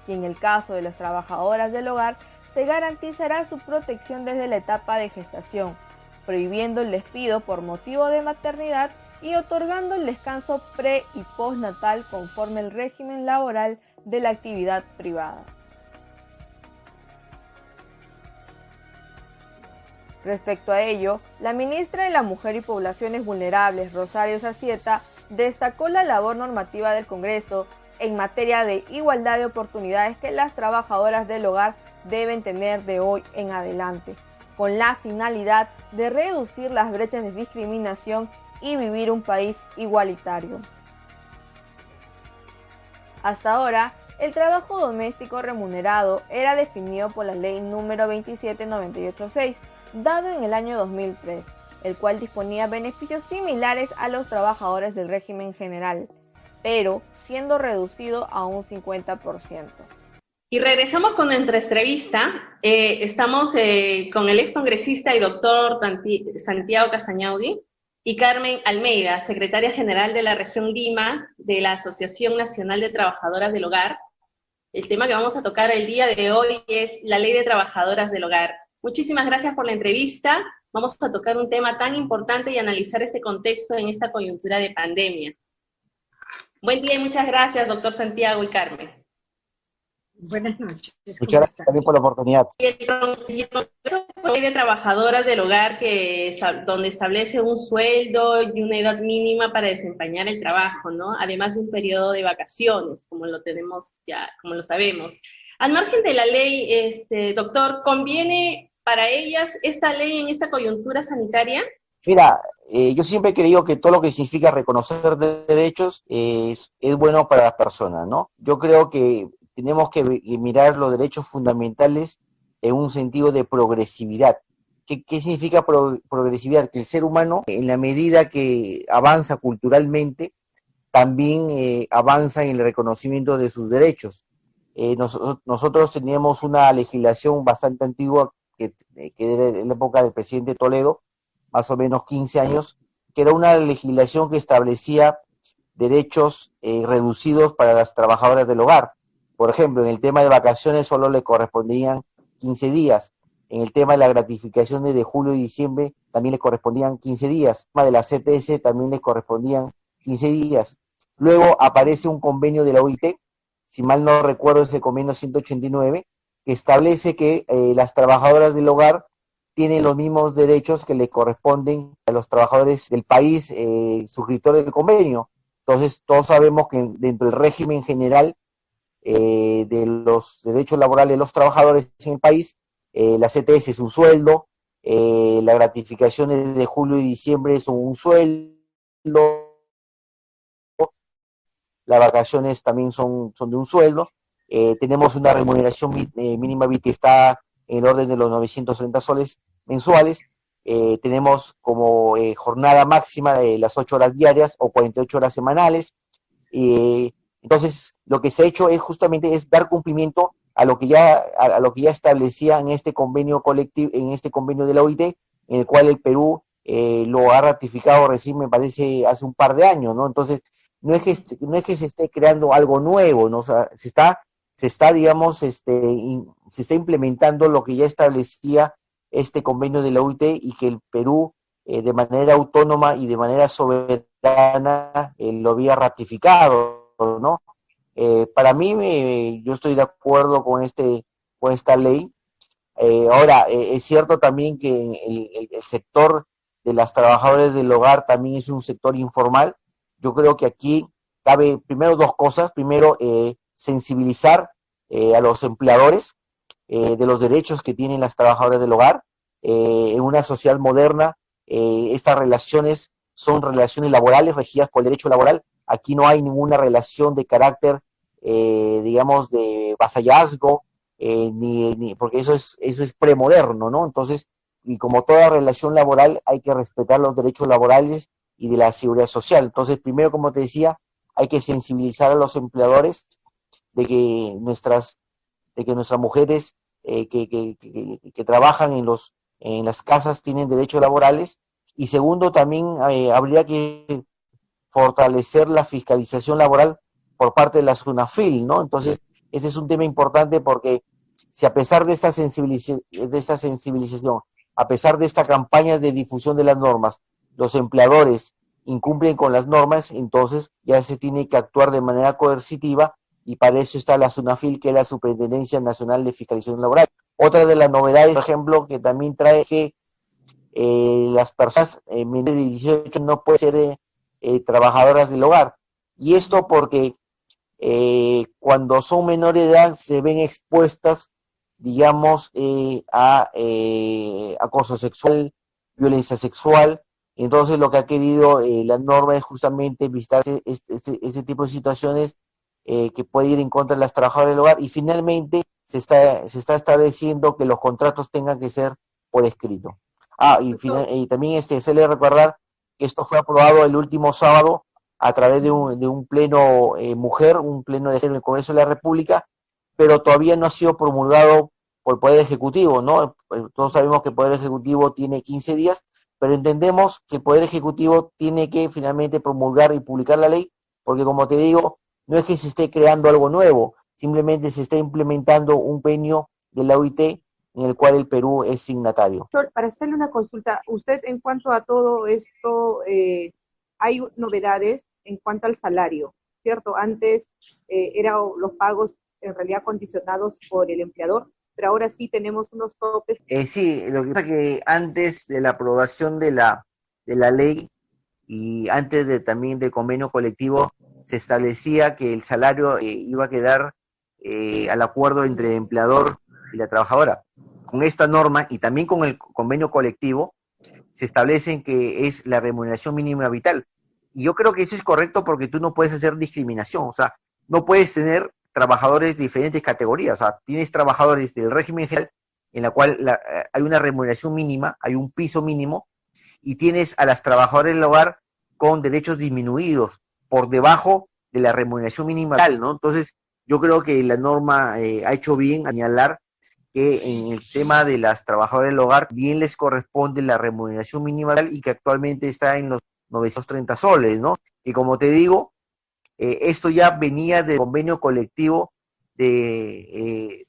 y en el caso de las trabajadoras del hogar se garantizará su protección desde la etapa de gestación, prohibiendo el despido por motivo de maternidad y otorgando el descanso pre- y postnatal conforme al régimen laboral de la actividad privada. Respecto a ello, la ministra de la Mujer y Poblaciones Vulnerables, Rosario Zacieta, destacó la labor normativa del Congreso en materia de igualdad de oportunidades que las trabajadoras del hogar deben tener de hoy en adelante, con la finalidad de reducir las brechas de discriminación y vivir un país igualitario. Hasta ahora, el trabajo doméstico remunerado era definido por la Ley número 27986, dado en el año 2003, el cual disponía beneficios similares a los trabajadores del régimen general, pero siendo reducido a un 50%. Y regresamos con nuestra entrevista. Estamos con el excongresista y doctor Santiago Casañaudi y Carmen Almeida, secretaria general de la región Lima de la Asociación Nacional de Trabajadoras del Hogar. El tema que vamos a tocar el día de hoy es la Ley de Trabajadoras del Hogar. Muchísimas gracias por la entrevista. Vamos a tocar un tema tan importante y analizar este contexto en esta coyuntura de pandemia. Buen día y muchas gracias, doctor Santiago y Carmen. Buenas noches. Muchas gracias también por la oportunidad. Y el Congreso de Trabajadoras del Hogar donde establece un sueldo y una edad mínima para desempeñar el trabajo, ¿no? Además de un periodo de vacaciones, como lo tenemos ya, como lo sabemos. Al margen de la ley, doctor, ¿conviene para ellas esta ley en esta coyuntura sanitaria? Mira, yo siempre he creído que todo lo que significa reconocer derechos es bueno para las personas, ¿no? Yo creo que tenemos que mirar los derechos fundamentales en un sentido de progresividad. ¿Qué significa progresividad? Que el ser humano, en la medida que avanza culturalmente, también avanza en el reconocimiento de sus derechos. Nosotros teníamos una legislación bastante antigua, que era en la época del presidente Toledo, más o menos 15 años, que era una legislación que establecía derechos reducidos para las trabajadoras del hogar. Por ejemplo, en el tema de vacaciones solo le correspondían 15 días. En el tema de las gratificaciones de julio y diciembre también le correspondían 15 días. En el tema de la CTS también le correspondían 15 días. Luego aparece un convenio de la OIT, si mal no recuerdo es el convenio 189, que establece que las trabajadoras del hogar tienen los mismos derechos que le corresponden a los trabajadores del país suscriptores del convenio. Entonces, todos sabemos que dentro del régimen general de los derechos laborales de los trabajadores en el país, la CTS es un sueldo, las gratificaciones de julio y diciembre son un sueldo, las vacaciones también son de un sueldo, tenemos una remuneración mínima que está en el orden de los 930 soles mensuales, tenemos como jornada máxima de las 8 horas diarias o 48 horas semanales. Entonces, lo que se ha hecho es justamente dar cumplimiento a lo que ya establecía en este convenio colectivo, en este convenio de la OIT, en el cual el Perú lo ha ratificado recién, me parece, hace un par de años, ¿no? Entonces, no es que se esté creando algo nuevo, ¿no? O sea, se está implementando lo que ya establecía este convenio de la OIT y que el Perú de manera autónoma y de manera soberana lo había ratificado, ¿no? Para mí, yo estoy de acuerdo con esta ley. Ahora, es cierto también que el sector de las trabajadoras del hogar también es un sector informal. Yo creo que aquí cabe primero dos cosas. Primero, sensibilizar a los empleadores de los derechos que tienen las trabajadoras del hogar. En una sociedad moderna, estas relaciones son relaciones laborales regidas por el derecho laboral, aquí no hay ninguna relación de carácter, digamos, de vasallazgo, porque eso es premoderno, ¿no? Entonces, y como toda relación laboral, hay que respetar los derechos laborales y de la seguridad social. Entonces, primero, como te decía, hay que sensibilizar a los empleadores de que nuestras mujeres que trabajan en las casas tienen derechos laborales. Y segundo, también habría que fortalecer la fiscalización laboral por parte de la SUNAFIL, ¿no? Entonces, ese es un tema importante porque si a pesar de esta sensibilización, a pesar de esta campaña de difusión de las normas, los empleadores incumplen con las normas, entonces ya se tiene que actuar de manera coercitiva, y para eso está la SUNAFIL, que es la Superintendencia Nacional de Fiscalización Laboral. Otra de las novedades, por ejemplo, que también trae que las personas menores de 18 no pueden ser trabajadoras del hogar. Y esto porque cuando son menores de edad se ven expuestas, digamos, a acoso sexual, violencia sexual. Entonces lo que ha querido la norma es justamente evitar este tipo de situaciones que puede ir en contra de las trabajadoras del hogar. Y finalmente se está estableciendo que los contratos tengan que ser por escrito. Y también se le recordar que esto fue aprobado el último sábado a través de un pleno mujer, un pleno de género en el Congreso de la República, pero todavía no ha sido promulgado por el Poder Ejecutivo, ¿no? Todos sabemos que el Poder Ejecutivo tiene 15 días, pero entendemos que el Poder Ejecutivo tiene que finalmente promulgar y publicar la ley, porque como te digo, no es que se esté creando algo nuevo, simplemente se está implementando un convenio de la OIT en el cual el Perú es signatario. Para hacerle una consulta, usted en cuanto a todo esto, hay novedades en cuanto al salario, ¿cierto? Antes eran los pagos en realidad condicionados por el empleador, pero ahora sí tenemos unos topes. Sí, lo que pasa es que antes de la aprobación de la ley y antes también del convenio colectivo, se establecía que el salario iba a quedar al acuerdo entre el empleador y la trabajadora. Con esta norma y también con el convenio colectivo se establecen que es la remuneración mínima vital. Y yo creo que eso es correcto porque tú no puedes hacer discriminación, o sea, no puedes tener trabajadores de diferentes categorías, o sea, tienes trabajadores del régimen general en la cual hay una remuneración mínima, hay un piso mínimo, y tienes a las trabajadoras del hogar con derechos disminuidos por debajo de la remuneración mínima vital, ¿no? Entonces, yo creo que la norma ha hecho bien a señalar que en el tema de las trabajadoras del hogar bien les corresponde la remuneración mínima vital y que actualmente está en los 930 soles, ¿no? Y como te digo, esto ya venía del convenio colectivo de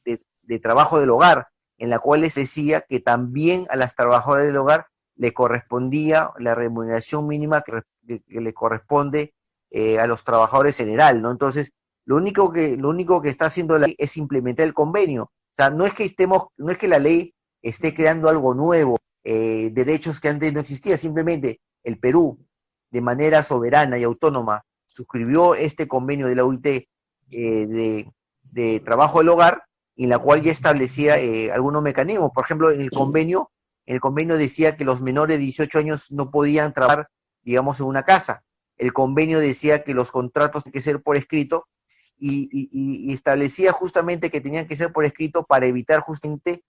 trabajo del hogar, en la cual les decía que también a las trabajadoras del hogar le correspondía la remuneración mínima que le corresponde a los trabajadores en general, ¿no? Entonces, lo único que está haciendo la ley es implementar el convenio. O sea, no es que la ley esté creando algo nuevo, derechos que antes no existían, simplemente el Perú, de manera soberana y autónoma, suscribió este convenio de la OIT de trabajo del hogar, en la cual ya establecía algunos mecanismos. Por ejemplo, en el convenio decía que los menores de 18 años no podían trabajar, digamos, en una casa. El convenio decía que los contratos tenían que ser por escrito y establecía justamente que tenían que ser por escrito para evitar justamente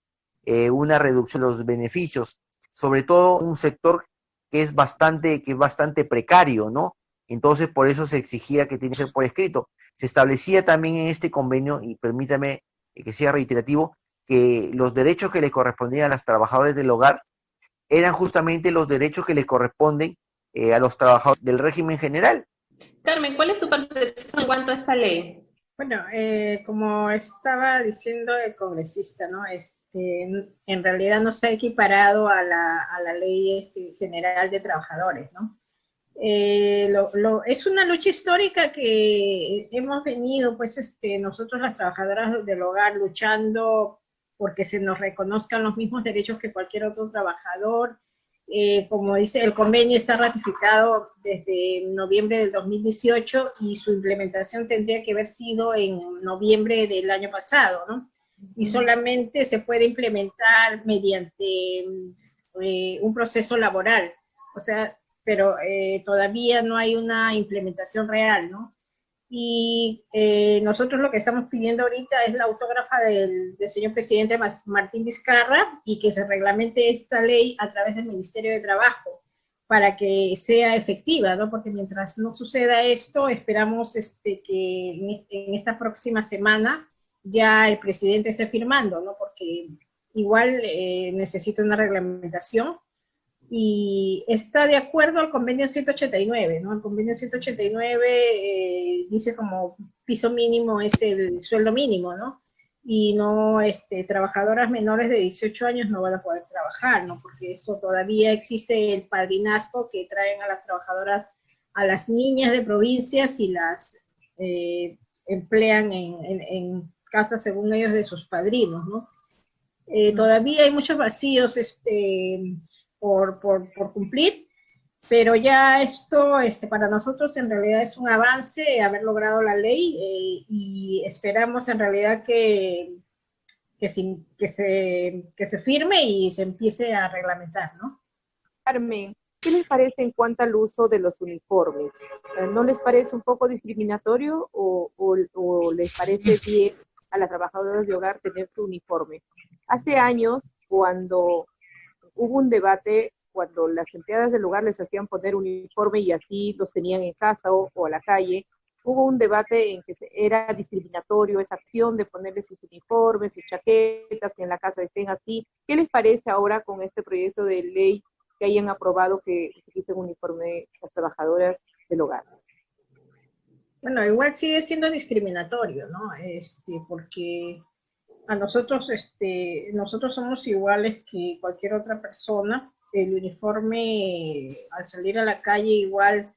una reducción de los beneficios, sobre todo un sector que es bastante precario, ¿no? Entonces, por eso se exigía que tiene que ser por escrito. Se establecía también en este convenio, y permítame que sea reiterativo, que los derechos que le correspondían a las trabajadoras del hogar eran justamente los derechos que le corresponden a los trabajadores del régimen general. Carmen, ¿cuál es tu percepción en cuanto a esta ley? Bueno, como estaba diciendo el congresista, ¿no? En realidad no se ha equiparado a la ley general de trabajadores, ¿no? Es una lucha histórica que hemos venido, pues, nosotros las trabajadoras del hogar luchando porque se nos reconozcan los mismos derechos que cualquier otro trabajador. Como dice, el convenio está ratificado desde noviembre del 2018 y su implementación tendría que haber sido en noviembre del año pasado, ¿no? Y solamente se puede implementar mediante un proceso laboral. O sea, pero todavía no hay una implementación real, ¿no? Y nosotros lo que estamos pidiendo ahorita es la autógrafa del señor presidente Martín Vizcarra y que se reglamente esta ley a través del Ministerio de Trabajo para que sea efectiva, ¿no? Porque mientras no suceda esto, esperamos que en esta próxima semana ya el presidente esté firmando, ¿no? Porque igual necesita una reglamentación y está de acuerdo al convenio 189, ¿no? El convenio 189 dice como piso mínimo es el sueldo mínimo, ¿no? Y no, trabajadoras menores de 18 años no van a poder trabajar, ¿no? Porque eso todavía existe el padrinazgo que traen a las trabajadoras, a las niñas de provincias y las emplean en casas, según ellos, de sus padrinos, ¿no? Todavía hay muchos vacíos por cumplir, pero ya esto para nosotros en realidad es un avance haber logrado la ley y esperamos en realidad que se firme y se empiece a reglamentar, ¿no? Carmen, ¿qué les parece en cuanto al uso de los uniformes? ¿No les parece un poco discriminatorio o les parece bien a las trabajadoras de hogar tener su uniforme? Hace años, cuando hubo un debate, cuando las empleadas del hogar les hacían poner uniforme y así los tenían en casa o a la calle, hubo un debate en que era discriminatorio esa acción de ponerles sus uniformes, sus chaquetas, que en la casa estén así. ¿Qué les parece ahora con este proyecto de ley que hayan aprobado que utilicen uniforme las trabajadoras del hogar? Bueno, igual sigue siendo discriminatorio, ¿no? Porque a nosotros, nosotros somos iguales que cualquier otra persona. El uniforme, al salir a la calle, igual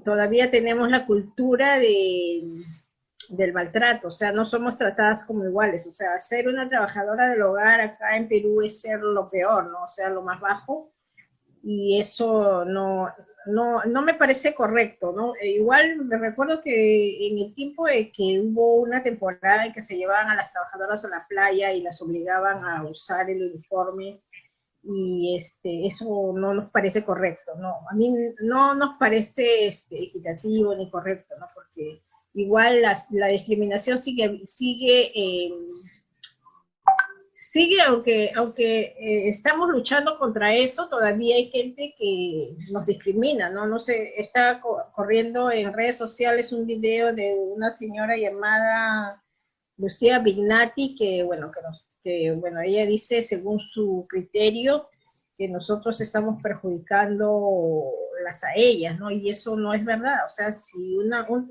todavía tenemos la cultura del maltrato, o sea, no somos tratadas como iguales, o sea, ser una trabajadora del hogar acá en Perú es ser lo peor, ¿no? O sea, lo más bajo, y eso no me parece correcto, ¿no? Igual me recuerdo que en el tiempo de que hubo una temporada en que se llevaban a las trabajadoras a la playa y las obligaban a usar el uniforme, y eso no nos parece correcto, ¿no? A mí no nos parece equitativo ni correcto, ¿no? Porque igual la discriminación sigue, aunque estamos luchando contra eso, todavía hay gente que nos discrimina, ¿no? No sé, está corriendo en redes sociales un video de una señora llamada Lucía Bignati, que ella dice, según su criterio, que nosotros estamos perjudicándolas a ellas, ¿no? Y eso no es verdad. O sea, si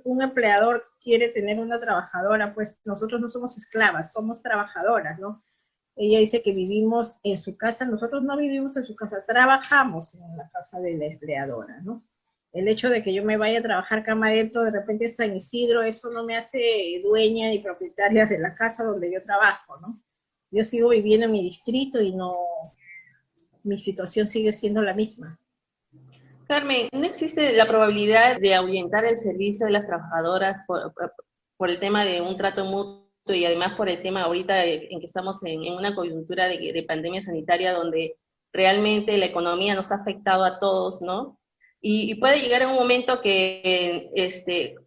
un empleador quiere tener una trabajadora, pues nosotros no somos esclavas, somos trabajadoras, ¿no? Ella dice que vivimos en su casa, nosotros no vivimos en su casa, trabajamos en la casa de la empleadora, ¿no? El hecho de que yo me vaya a trabajar cama adentro, de repente en San Isidro, eso no me hace dueña ni propietaria de la casa donde yo trabajo, ¿no? Yo sigo viviendo en mi distrito y mi situación sigue siendo la misma. Carmen, ¿no existe la probabilidad de ahuyentar el servicio de las trabajadoras por el tema de un trato mutuo y además por el tema ahorita en que estamos en una coyuntura de pandemia sanitaria donde realmente la economía nos ha afectado a todos, ¿no? Y puede llegar en un momento que,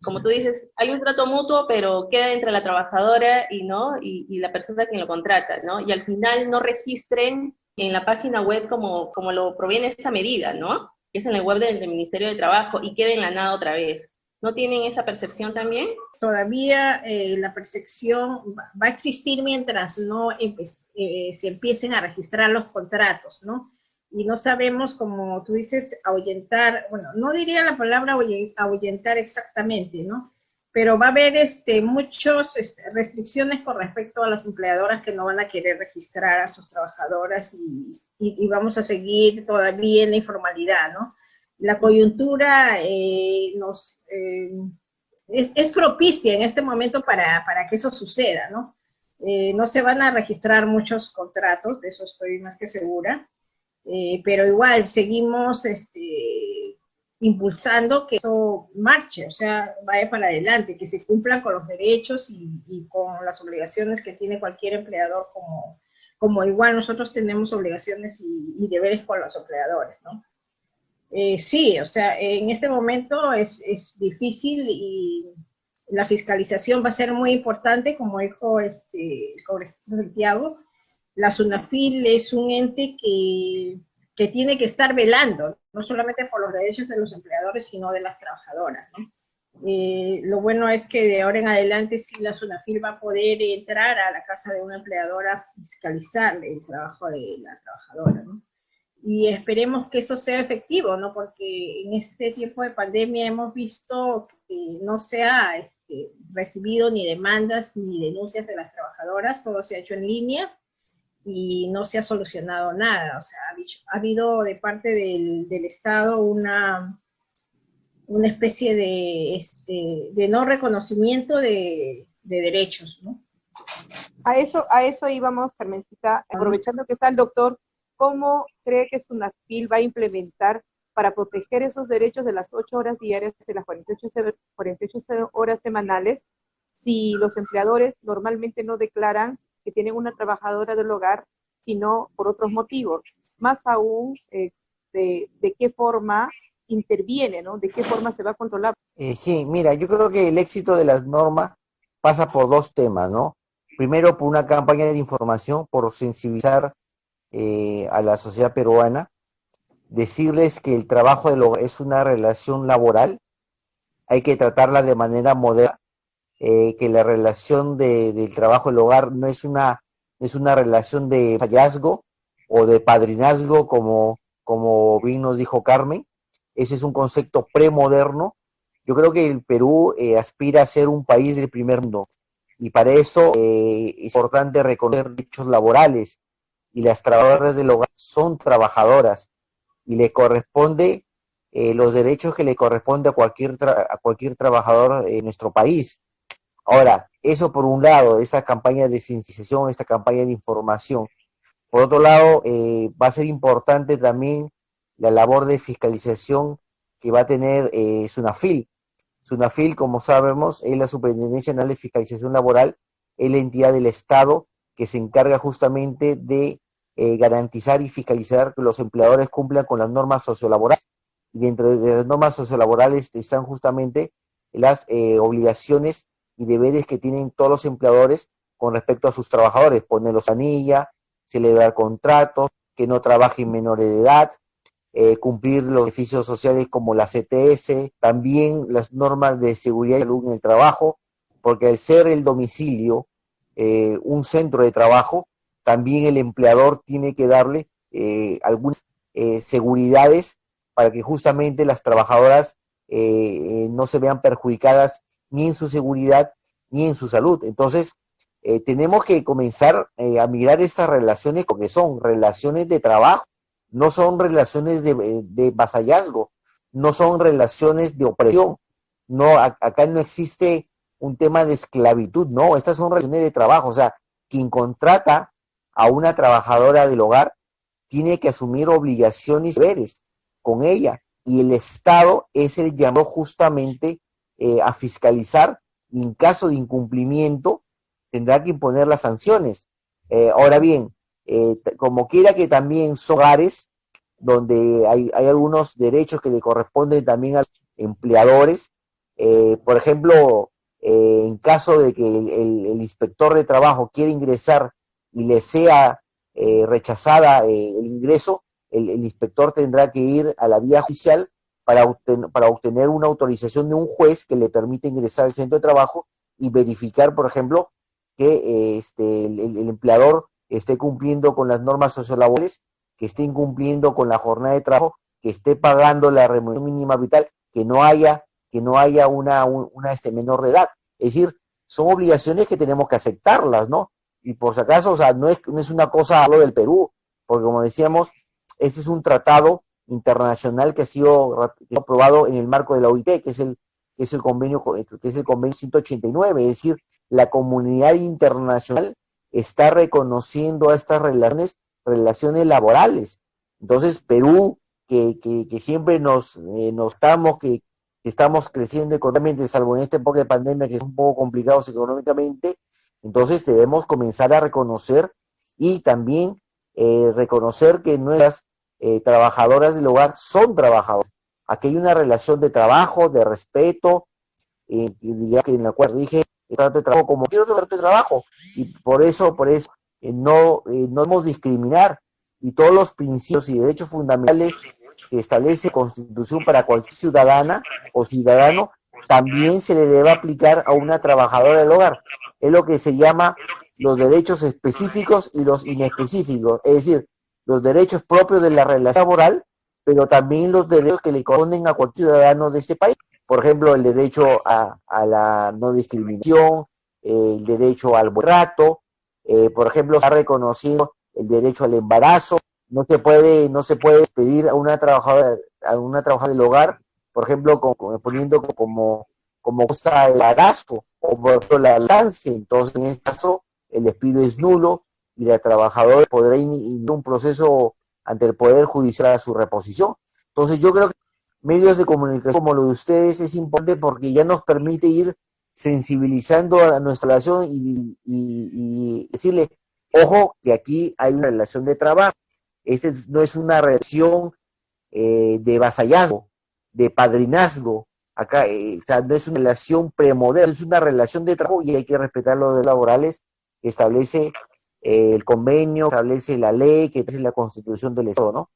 como tú dices, hay un trato mutuo, pero queda entre la trabajadora y la persona que lo contrata, ¿no? Y al final no registren en la página web como lo proviene esta medida, ¿no? Que es en la web del Ministerio de Trabajo y queda en la nada otra vez. ¿No tienen esa percepción también? Todavía la percepción va a existir mientras no se empiecen a registrar los contratos, ¿no? Y no sabemos, como tú dices, ahuyentar, bueno, no diría la palabra ahuyentar exactamente, ¿no? Pero va a haber muchas restricciones con respecto a las empleadoras que no van a querer registrar a sus trabajadoras y vamos a seguir todavía en la informalidad, ¿no? La coyuntura es propicia en este momento para que eso suceda, ¿no? No se van a registrar muchos contratos, de eso estoy más que segura. Pero igual seguimos impulsando que eso marche, o sea, vaya para adelante, que se cumplan con los derechos y con las obligaciones que tiene cualquier empleador, como igual nosotros tenemos obligaciones y deberes con los empleadores, ¿no? Sí, o sea, en este momento es difícil y la fiscalización va a ser muy importante, como dijo el congresista Santiago. La SUNAFIL es un ente que tiene que estar velando, no solamente por los derechos de los empleadores, sino de las trabajadoras, ¿no? Lo bueno es que de ahora en adelante sí la SUNAFIL va a poder entrar a la casa de una empleadora a fiscalizar el trabajo de la trabajadora, ¿no? Y esperemos que eso sea efectivo, ¿no? Porque en este tiempo de pandemia hemos visto que no se ha recibido ni demandas ni denuncias de las trabajadoras, todo se ha hecho en línea y no se ha solucionado nada. O sea, ha habido de parte del Estado una especie de no reconocimiento de derechos, ¿no? A eso íbamos, Carmencita, aprovechando que está el doctor. ¿Cómo cree que SUNAFIL va a implementar para proteger esos derechos de las 8 horas diarias, de las 48 horas semanales, si los empleadores normalmente no declaran que tienen una trabajadora del hogar, sino por otros motivos? Más aún, de qué forma interviene, ¿no? ¿De qué forma se va a controlar? Sí, mira, yo creo que el éxito de las normas pasa por dos temas, ¿no? Primero, por una campaña de información, por sensibilizar a la sociedad peruana, decirles que el trabajo del hogar es una relación laboral, hay que tratarla de manera moderna, que la relación del trabajo del hogar no es una relación de hallazgo o de padrinazgo, como bien nos dijo Carmen. Ese es un concepto premoderno. Yo creo que el Perú aspira a ser un país del primer mundo, y para eso es importante reconocer derechos laborales, y las trabajadoras del hogar son trabajadoras y le corresponde los derechos que le corresponde a cualquier trabajador en nuestro país. Ahora, eso por un lado, esta campaña de sensibilización, esta campaña de información. Por otro lado, va a ser importante también la labor de fiscalización que va a tener SUNAFIL. SUNAFIL, como sabemos, es la Superintendencia Nacional de Fiscalización Laboral, es la entidad del Estado que se encarga justamente de garantizar y fiscalizar que los empleadores cumplan con las normas sociolaborales. Y dentro de las normas sociolaborales están justamente las obligaciones y deberes que tienen todos los empleadores con respecto a sus trabajadores: ponerlos a anilla, celebrar contratos, que no trabajen menores de edad, cumplir los beneficios sociales como la CTS, también las normas de seguridad y salud en el trabajo, porque al ser el domicilio un centro de trabajo, también el empleador tiene que darle algunas seguridades para que justamente las trabajadoras no se vean perjudicadas ni en su seguridad ni en su salud. Entonces, tenemos que comenzar a mirar estas relaciones, porque son relaciones de trabajo, no son relaciones de vasallazgo, no son relaciones de opresión. No, acá no existe un tema de esclavitud, no, estas son relaciones de trabajo. O sea, quien contrata a una trabajadora del hogar tiene que asumir obligaciones y deberes con ella, y el Estado es el llamado justamente a fiscalizar, y en caso de incumplimiento tendrá que imponer las sanciones. Ahora bien, como quiera que también son hogares donde hay algunos derechos que le corresponden también a los empleadores. Por ejemplo, en caso de que el inspector de trabajo quiera ingresar y le sea rechazada el ingreso, el inspector tendrá que ir a la vía judicial para obtener una autorización de un juez que le permita ingresar al centro de trabajo y verificar, por ejemplo, que el empleador esté cumpliendo con las normas sociolaborales, que esté incumpliendo con la jornada de trabajo, que esté pagando la remuneración mínima vital, que no haya una menor de edad. Es decir, son obligaciones que tenemos que aceptarlas, ¿no? Y por si acaso, o sea, no es una cosa solo del Perú, porque como decíamos, este es un tratado internacional que ha sido aprobado en el marco de la OIT, que es el convenio 189, es decir, la comunidad internacional está reconociendo a estas relaciones laborales. Entonces, Perú, que siempre nos estamos que estamos creciendo económicamente, salvo en esta época de pandemia que es un poco complicados económicamente, entonces debemos comenzar a reconocer y también reconocer que nuestras trabajadoras del hogar son trabajadores. Aquí hay una relación de trabajo, de respeto, y digamos que en la cual rige el trato de trabajo como cualquier otro trato de trabajo, y por eso no debemos discriminar, y todos los principios y derechos fundamentales que establece la Constitución para cualquier ciudadana o ciudadano también se le debe aplicar a una trabajadora del hogar. Es lo que se llama los derechos específicos y los inespecíficos, es decir, los derechos propios de la relación laboral, pero también los derechos que le corresponden a cualquier ciudadano de este país. Por ejemplo, el derecho a la no discriminación, el derecho al buen trato, por ejemplo, se ha reconocido el derecho al embarazo. No se puede despedir a una trabajadora del hogar, por ejemplo, poniendo como cosa el embarazo o por ejemplo la lactancia. Entonces, en este caso, el despido es nulo y la trabajadora podrá iniciar un proceso ante el Poder Judicial a su reposición. Entonces, yo creo que medios de comunicación como lo de ustedes es importante porque ya nos permite ir sensibilizando a nuestra relación y decirle, ojo, que aquí hay una relación de trabajo. No es una relación de vasallazgo, de padrinazgo. Acá, o sea, no es una relación premoderna, es una relación de trabajo y hay que respetar los derechos laborales que establece el convenio, establece la ley, que establece la Constitución del Estado, ¿no?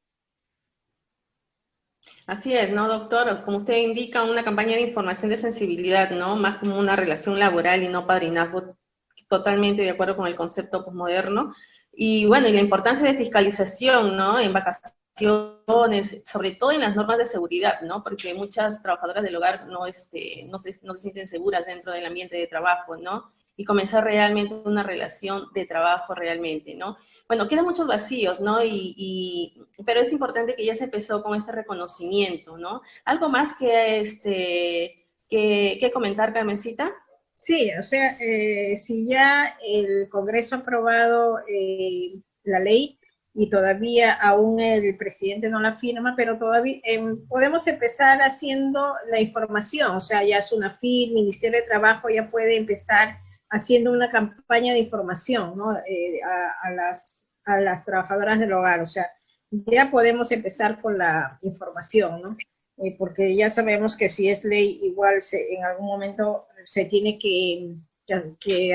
Así es, ¿no, doctor? Como usted indica, una campaña de información de sensibilidad, ¿no? Más como una relación laboral y no padrinazgo, totalmente de acuerdo con el concepto posmoderno. Y bueno, y la importancia de fiscalización, ¿no? En vacaciones, sobre todo en las normas de seguridad, ¿no? Porque muchas trabajadoras del hogar no se sienten seguras dentro del ambiente de trabajo, ¿no? Y comenzar realmente una relación de trabajo realmente, ¿no? Bueno, quedan muchos vacíos, ¿no? Pero es importante que ya se empezó con este reconocimiento, ¿no? ¿Algo más que comentar, Carmencita? Sí, o sea, si ya el Congreso ha aprobado la ley y todavía aún el presidente no la firma, pero todavía podemos empezar haciendo la información, o sea, ya SUNAFIL, Ministerio de Trabajo ya puede empezar haciendo una campaña de información, ¿no? A las trabajadoras del hogar, o sea, ya podemos empezar con la información, ¿no? Porque ya sabemos que si es ley, igual en algún momento se tiene que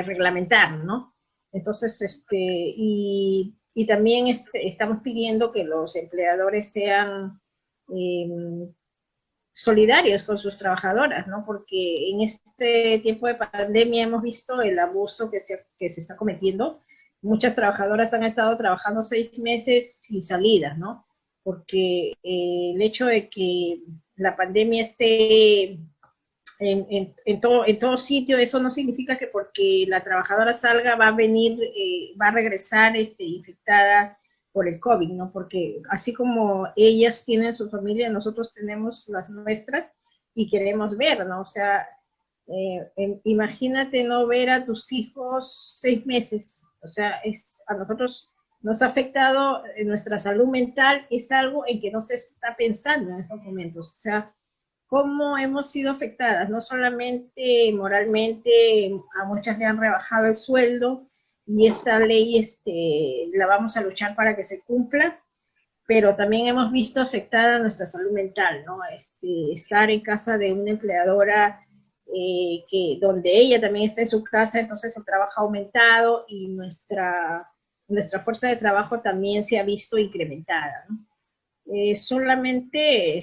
reglamentar, ¿no? Entonces, y también estamos pidiendo que los empleadores sean solidarios con sus trabajadoras, ¿no? Porque en este tiempo de pandemia hemos visto el abuso que se está cometiendo. Muchas trabajadoras han estado trabajando 6 meses sin salida, ¿no? Porque el hecho de que la pandemia esté en todo sitio, eso no significa que porque la trabajadora salga va a regresar infectada por el COVID, ¿no? Porque así como ellas tienen su familia, nosotros tenemos las nuestras y queremos ver, ¿no? O sea, imagínate no ver a tus hijos 6 meses, o sea, a nosotros nos ha afectado nuestra salud mental, es algo en que no se está pensando en estos momentos, o sea, cómo hemos sido afectadas, no solamente moralmente, a muchas le han rebajado el sueldo, y esta ley la vamos a luchar para que se cumpla, pero también hemos visto afectada nuestra salud mental, ¿no? Estar en casa de una empleadora donde ella también está en su casa, entonces el trabajo ha aumentado y nuestra fuerza de trabajo también se ha visto incrementada, ¿no? Solamente,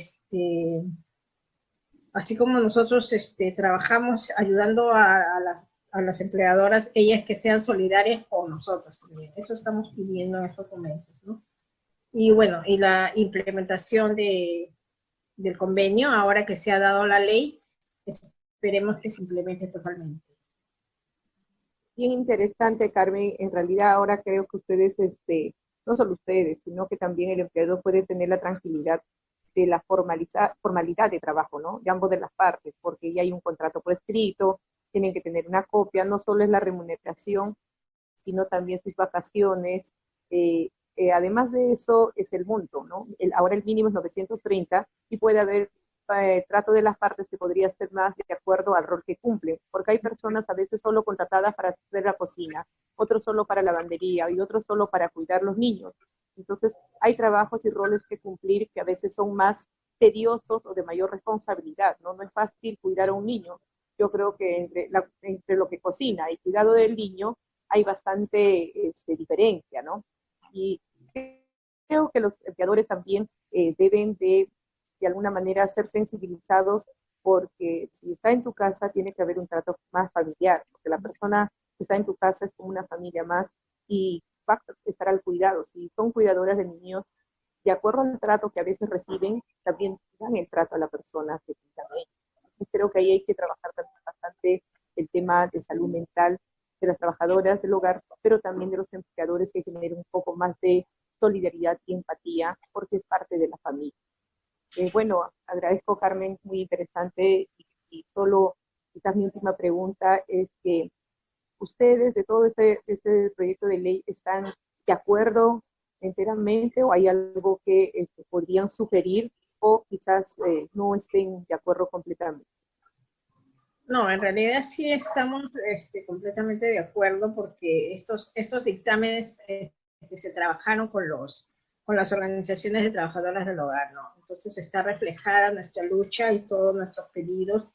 así como nosotros trabajamos ayudando a las empleadoras, ellas que sean solidarias con nosotros también. Eso estamos pidiendo en estos momentos, ¿no? Y bueno, y la implementación del convenio, ahora que se ha dado la ley, esperemos que se implemente totalmente. Bien interesante, Carmen. En realidad ahora creo que ustedes, no solo ustedes, sino que también el empleador puede tener la tranquilidad de la formalidad de trabajo, ¿no? De ambos de las partes, porque ya hay un contrato por escrito, tienen que tener una copia, no solo es la remuneración, sino también sus vacaciones. Además de eso, es el monto, ¿no? Ahora el mínimo es 930 y puede haber trato de las partes que podría ser más de acuerdo al rol que cumplen, porque hay personas a veces solo contratadas para hacer la cocina, otros solo para lavandería y otros solo para cuidar los niños. Entonces, hay trabajos y roles que cumplir que a veces son más tediosos o de mayor responsabilidad, ¿no? No es fácil cuidar a un niño. Yo creo que entre lo que cocina y cuidado del niño hay bastante diferencia, ¿no? Y creo que los empleadores también deben de alguna manera ser sensibilizados, porque si está en tu casa tiene que haber un trato más familiar, porque la persona que está en tu casa es como una familia más y va a estar al cuidado. Si son cuidadoras de niños, de acuerdo al trato que a veces reciben, también dan el trato a la persona que cuidan ellos. Creo que ahí hay que trabajar también bastante el tema de salud mental de las trabajadoras del hogar, pero también de los empleadores, que generen un poco más de solidaridad y empatía, porque es parte de la familia. Bueno, agradezco, Carmen, muy interesante, y solo quizás mi última pregunta es que ustedes de todo este proyecto de ley están de acuerdo enteramente, o hay algo que podrían sugerir, o quizás no estén de acuerdo completamente. No, en realidad sí estamos completamente de acuerdo, porque estos dictámenes se trabajaron con las organizaciones de trabajadoras del hogar, ¿no? Entonces está reflejada nuestra lucha y todos nuestros pedidos,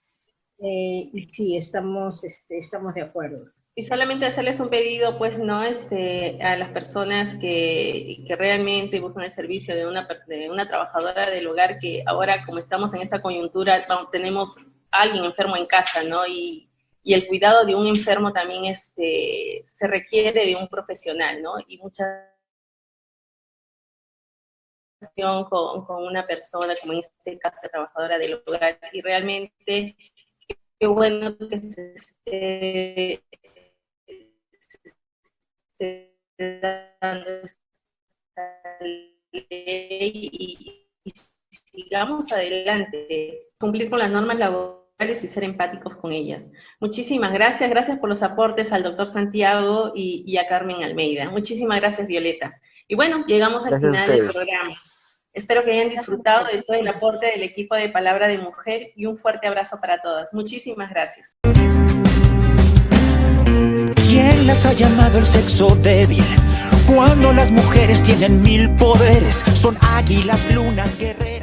y sí, estamos de acuerdo. Y solamente hacerles un pedido, pues, ¿no? A las personas que realmente buscan el servicio de una trabajadora del hogar, que ahora, como estamos en esta coyuntura, tenemos a alguien enfermo en casa, ¿no? Y el cuidado de un enfermo también se requiere de un profesional, ¿no? Y mucha con una persona, como en este caso, trabajadora del hogar, y realmente qué bueno que se esté dando esta ley y sigamos adelante, cumplir con las normas laborales y ser empáticos con ellas. Muchísimas gracias, gracias por los aportes al doctor Santiago y a Carmen Almeida. Muchísimas gracias, Violeta. Y bueno, llegamos al final del programa. Espero que hayan disfrutado de todo el aporte del equipo de Palabra de Mujer, y un fuerte abrazo para todas. Muchísimas gracias. ¿Quién las ha llamado el sexo débil? Cuando las mujeres tienen 1000 poderes, son águilas, lunas, guerreras.